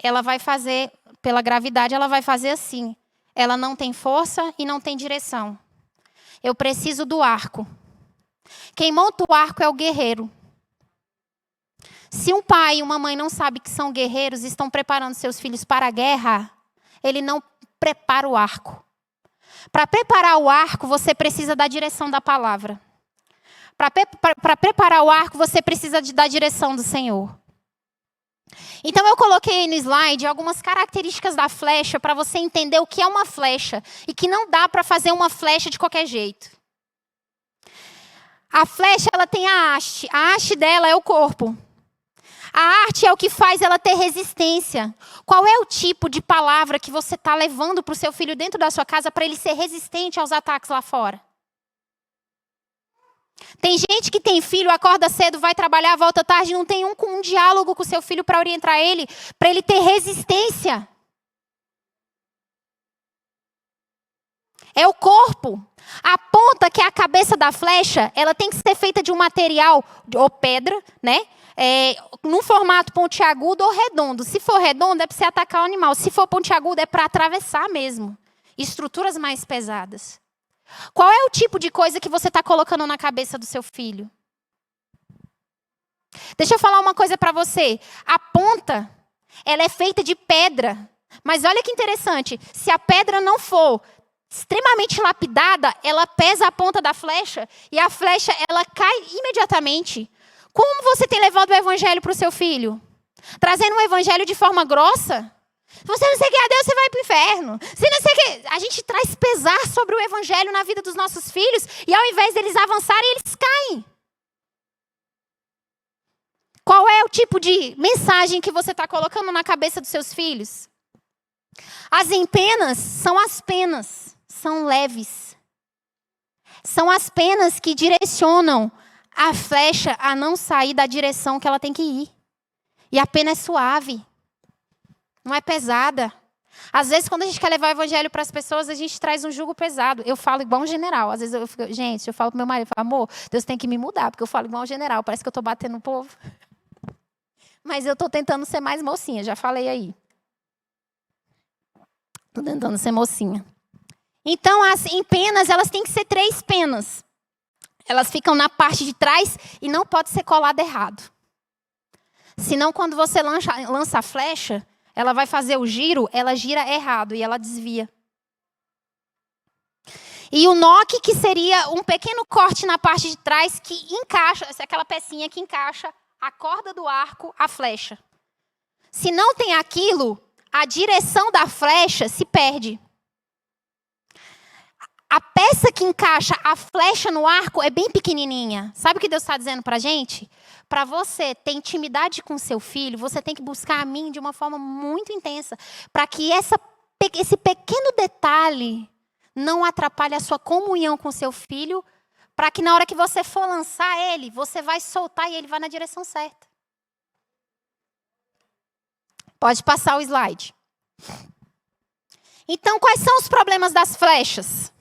Ela vai fazer pela gravidade, ela vai fazer assim. Ela não tem força e não tem direção. Eu preciso do arco. Quem monta o arco é o guerreiro. Se um pai e uma mãe não sabem que são guerreiros e estão preparando seus filhos para a guerra, ele não prepara o arco. Para preparar o arco, você precisa da direção da palavra. Para preparar o arco, você precisa da direção do Senhor. Então eu coloquei no slide algumas características da flecha para você entender o que é uma flecha e que não dá para fazer uma flecha de qualquer jeito. A flecha, ela tem a haste. A haste dela é o corpo. A arte é o que faz ela ter resistência. Qual é o tipo de palavra que você está levando para o seu filho dentro da sua casa para ele ser resistente aos ataques lá fora? Tem gente que tem filho, acorda cedo, vai trabalhar, volta tarde, não tem um diálogo com o seu filho para orientar ele, para ele ter resistência. É o corpo. A ponta, que é a cabeça da flecha, ela tem que ser feita de um material, ou pedra, né? Num formato pontiagudo ou redondo. Se for redondo, é para você atacar o animal. Se for pontiagudo, é para atravessar mesmo. Estruturas mais pesadas. Qual é o tipo de coisa que você está colocando na cabeça do seu filho? Deixa eu falar uma coisa para você. A ponta, ela é feita de pedra. Mas olha que interessante. Se a pedra não for extremamente lapidada, ela pesa a ponta da flecha e a flecha, ela cai imediatamente. Como você tem levado o evangelho para o seu filho? Trazendo um evangelho de forma grossa? Se você não seguir a Deus, você vai para o inferno. Se não seguir... A gente traz pesar sobre o evangelho na vida dos nossos filhos e ao invés deles avançarem, eles caem. Qual é o tipo de mensagem que você está colocando na cabeça dos seus filhos? As empenas são as penas, são leves. São as penas que direcionam a flecha a não sair da direção que ela tem que ir. E a pena é suave. Não é pesada. Às vezes, quando a gente quer levar o evangelho para as pessoas, a gente traz um jugo pesado. Eu falo igual um general. Às vezes, eu falo para meu marido, amor, Deus tem que me mudar, porque eu falo igual um general. Parece que eu estou batendo no povo. Mas eu estou tentando ser mais mocinha, já falei aí. Estou tentando ser mocinha. Então, as empenas, elas têm que ser 3 penas. Elas ficam na parte de trás e não pode ser colada errado. Senão, quando você lança a flecha, ela vai fazer o giro, ela gira errado e ela desvia. E o noque, que seria um pequeno corte na parte de trás que encaixa, essa é aquela pecinha que encaixa a corda do arco, a flecha. Se não tem aquilo, a direção da flecha se perde. A peça que encaixa a flecha no arco é bem pequenininha. Sabe o que Deus está dizendo para a gente? Para você ter intimidade com seu filho, você tem que buscar a mim de uma forma muito intensa, para que esse pequeno detalhe não atrapalhe a sua comunhão com seu filho, para que na hora que você for lançar ele, você vai soltar e ele vai na direção certa. Pode passar o slide. Então, quais são os problemas das flechas?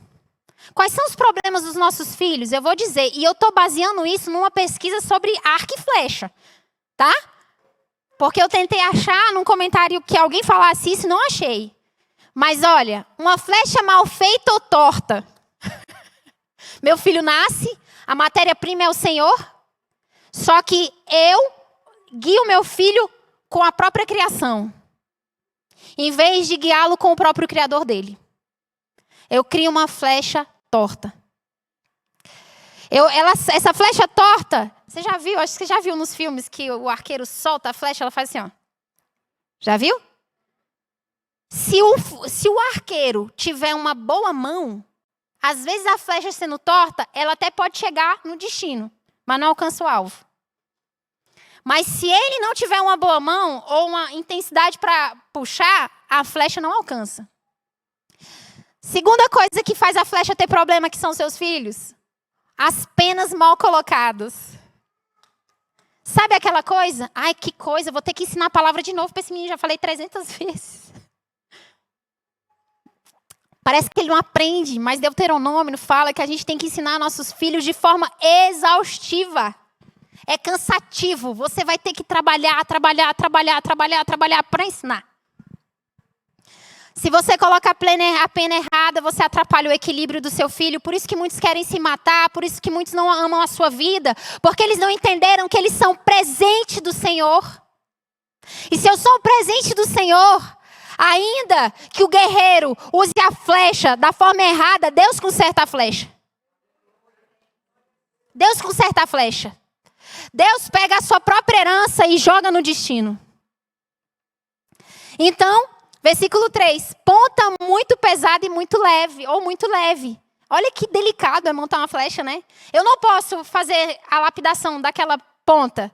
Quais são os problemas dos nossos filhos? Eu vou dizer, e eu estou baseando isso numa pesquisa sobre arco e flecha, tá? Porque eu tentei achar num comentário que alguém falasse isso, não achei. Mas olha, uma flecha mal feita ou torta. Meu filho nasce, a matéria-prima é o Senhor, só que eu guio meu filho com a própria criação, em vez de guiá-lo com o próprio Criador dele. Eu crio uma flecha torta. Essa flecha torta, você já viu? Acho que você já viu nos filmes que o arqueiro solta a flecha, ela faz assim, ó. Já viu? Se o arqueiro tiver uma boa mão, às vezes a flecha sendo torta, ela até pode chegar no destino, mas não alcança o alvo. Mas se ele não tiver uma boa mão ou uma intensidade para puxar, a flecha não alcança. Segunda coisa que faz a flecha ter problema, que são seus filhos. As penas mal colocadas. Sabe aquela coisa? Ai, que coisa, vou ter que ensinar a palavra de novo para esse menino, já falei 300 vezes. Parece que ele não aprende, mas Deuteronômio fala que a gente tem que ensinar nossos filhos de forma exaustiva. É cansativo, você vai ter que trabalhar para ensinar. Se você coloca a pena errada, você atrapalha o equilíbrio do seu filho. Por isso que muitos querem se matar, por isso que muitos não amam a sua vida. Porque eles não entenderam que eles são presente do Senhor. E se eu sou um presente do Senhor, ainda que o guerreiro use a flecha da forma errada, Deus conserta a flecha. Deus conserta a flecha. Deus pega a sua própria herança e joga no destino. Então, versículo 3. Ponta muito pesada e muito leve, ou muito leve. Olha que delicado é montar uma flecha, né? Eu não posso fazer a lapidação daquela ponta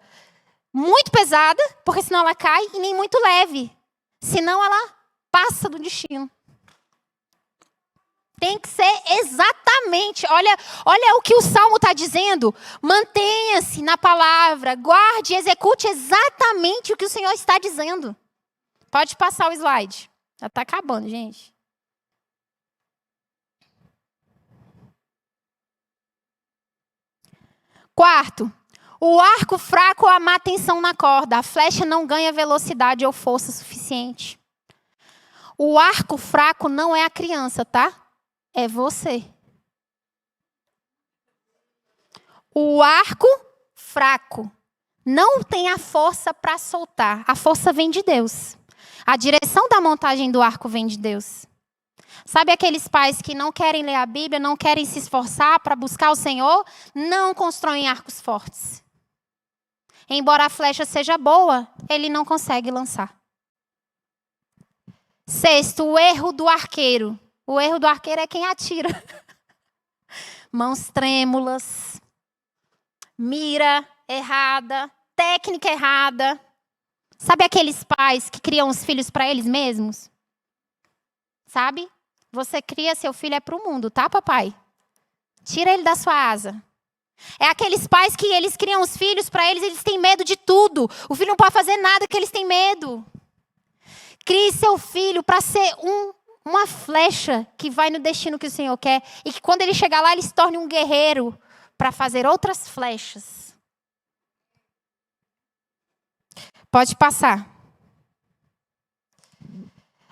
muito pesada, porque senão ela cai, e nem muito leve. Senão ela passa do destino. Tem que ser exatamente. Olha o que o Salmo está dizendo. Mantenha-se na palavra, guarde e execute exatamente o que o Senhor está dizendo. Pode passar o slide. Já está acabando, gente. Quarto, o arco fraco a má tensão na corda. A flecha não ganha velocidade ou força suficiente. O arco fraco não é a criança, tá? É você. O arco fraco não tem a força para soltar. A força vem de Deus. A direção da montagem do arco vem de Deus. Sabe aqueles pais que não querem ler a Bíblia, não querem se esforçar para buscar o Senhor? Não constroem arcos fortes. Embora a flecha seja boa, ele não consegue lançar. Sexto, o erro do arqueiro. O erro do arqueiro é quem atira. Mãos trêmulas, mira errada, técnica errada. Sabe aqueles pais que criam os filhos para eles mesmos? Sabe? Você cria seu filho é para o mundo, tá, papai? Tira ele da sua asa. É aqueles pais que eles criam os filhos para eles têm medo de tudo. O filho não pode fazer nada que eles têm medo. Crie seu filho para ser uma flecha que vai no destino que o Senhor quer. E que quando ele chegar lá, ele se torne um guerreiro para fazer outras flechas. Pode passar.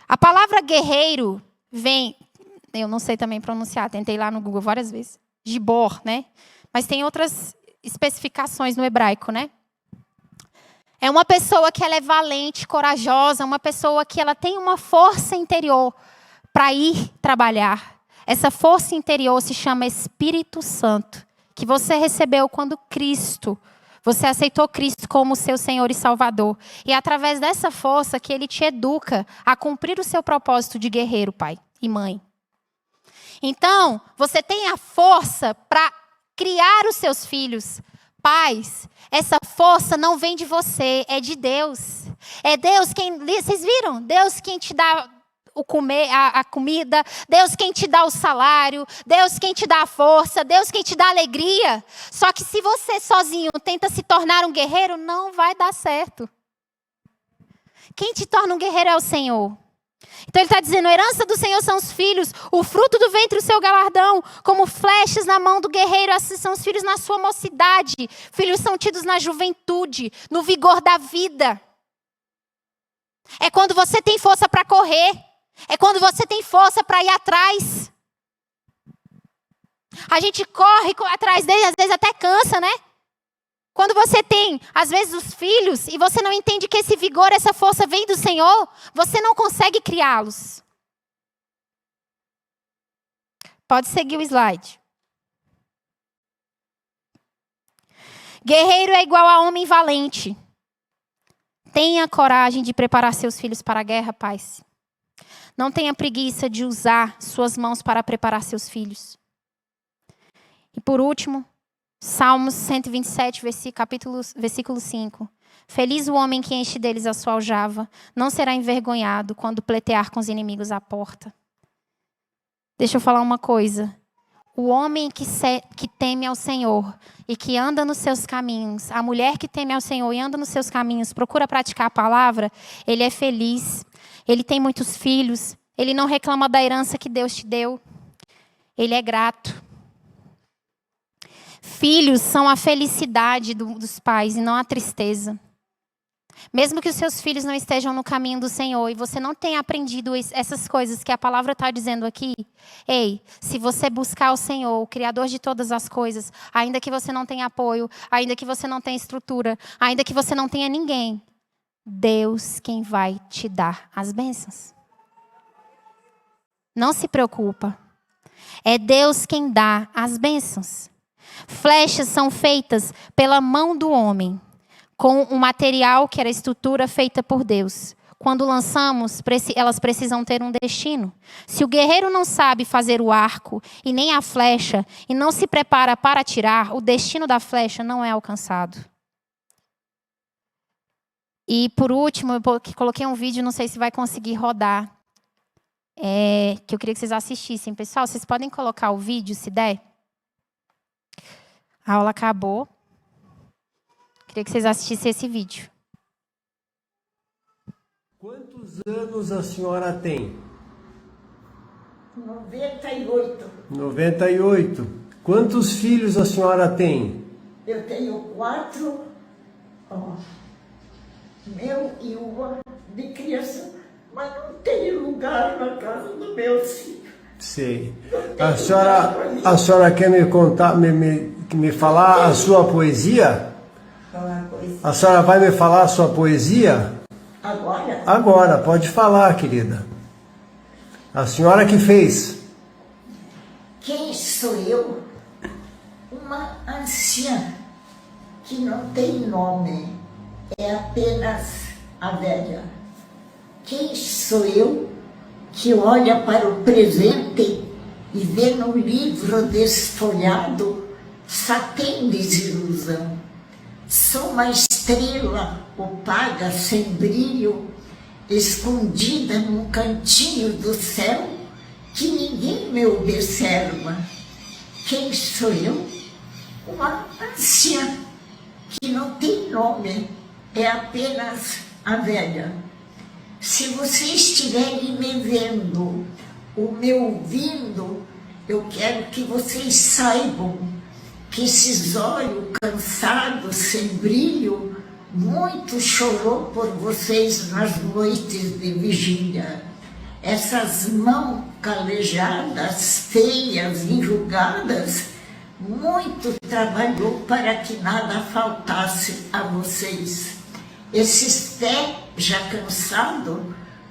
A palavra guerreiro vem, eu não sei também pronunciar, tentei lá no Google várias vezes. Gibor, né? Mas tem outras especificações no hebraico, né? É uma pessoa que ela é valente, corajosa, uma pessoa que ela tem uma força interior para ir trabalhar. Essa força interior se chama Espírito Santo, que você recebeu quando você aceitou Cristo como seu Senhor e Salvador. E é através dessa força que Ele te educa a cumprir o seu propósito de guerreiro, pai e mãe. Então, você tem a força para criar os seus filhos. Pais, essa força não vem de você, é de Deus. É Deus quem... Vocês viram? Deus quem te dá a comida, Deus quem te dá o salário, Deus quem te dá a força, Deus quem te dá a alegria. Só que se você sozinho tenta se tornar um guerreiro, não vai dar certo. Quem te torna um guerreiro é o Senhor. Então ele está dizendo, a herança do Senhor são os filhos, o fruto do ventre o seu galardão, como flechas na mão do guerreiro, assim são os filhos na sua mocidade. Filhos são tidos na juventude, no vigor da vida. É quando você tem força para correr. É quando você tem força para ir atrás. A gente corre atrás dele, às vezes até cansa, né? Quando você tem, às vezes, os filhos, e você não entende que esse vigor, essa força vem do Senhor, você não consegue criá-los. Pode seguir o slide. Guerreiro é igual a homem valente. Tenha coragem de preparar seus filhos para a guerra, pais. Não tenha preguiça de usar suas mãos para preparar seus filhos. E por último, Salmos 127, versículo 5. Feliz o homem que enche deles a sua aljava, não será envergonhado quando pleitear com os inimigos à porta. Deixa eu falar uma coisa. O homem que teme ao Senhor e que anda nos seus caminhos, a mulher que teme ao Senhor e anda nos seus caminhos, procura praticar a palavra, ele é feliz. Ele tem muitos filhos. Ele não reclama da herança que Deus te deu. Ele é grato. Filhos são a felicidade dos pais e não a tristeza. Mesmo que os seus filhos não estejam no caminho do Senhor e você não tenha aprendido essas coisas que a palavra está dizendo aqui, ei, se você buscar o Senhor, o Criador de todas as coisas, ainda que você não tenha apoio, ainda que você não tenha estrutura, ainda que você não tenha ninguém, Deus quem vai te dar as bênçãos. Não se preocupa. É Deus quem dá as bênçãos. Flechas são feitas pela mão do homem, com um material que era a estrutura feita por Deus. Quando lançamos, elas precisam ter um destino. Se o guerreiro não sabe fazer o arco e nem a flecha, e não se prepara para atirar, o destino da flecha não é alcançado. E por último, eu coloquei um vídeo, não sei se vai conseguir rodar, que eu queria que vocês assistissem. Pessoal, vocês podem colocar o vídeo, se der? A aula acabou. Queria que vocês assistissem esse vídeo. Quantos anos a senhora tem? 98. 98. Quantos filhos a senhora tem? Eu tenho 4, ó, meu e uma de criança, mas não tem lugar na casa do meu filho. Sei. A senhora quer me contar, me falar a sua poesia? Falar coisa. A senhora vai me falar a sua poesia? Agora, Agora, pode falar, querida. A senhora que fez. quem sou eu? Uma anciã que não tem nome, é apenas a velha. Quem sou eu que olha para o presente e vê no livro desfolhado satém desilusão? Sou uma estrela opaga, sem brilho, escondida num cantinho do céu que ninguém me observa. Quem sou eu? Uma anciã que não tem nome, é apenas a velha. Se vocês estiverem me vendo ou me ouvindo, eu quero que vocês saibam que esses olhos cansados, sem brilho, muito chorou por vocês nas noites de vigília. Essas mãos calejadas, feias, enrugadas, muito trabalhou para que nada faltasse a vocês. Esses pés já cansados,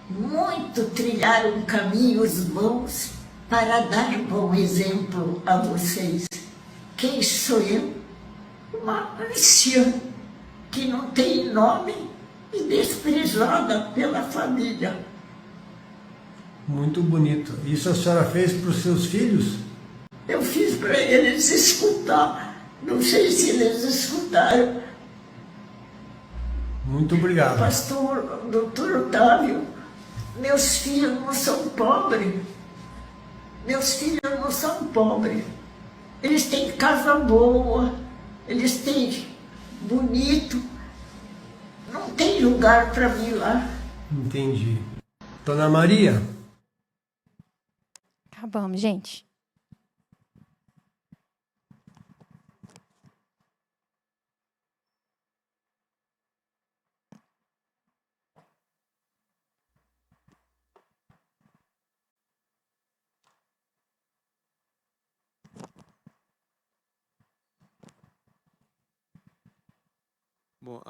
muito trilharam caminhos bons para dar bom exemplo a vocês. Quem sou eu? Uma anciã que não tem nome e desprezada pela família. Muito bonito. Isso a senhora fez para os seus filhos? Eu fiz para eles escutar. Não sei se eles escutaram. Muito obrigado. Pastor, doutor Otávio, meus filhos não são pobres. Meus filhos não são pobres. Eles têm casa boa, eles têm bonito. Não tem lugar para mim lá. Entendi. Dona Maria? Acabamos, gente. Bom,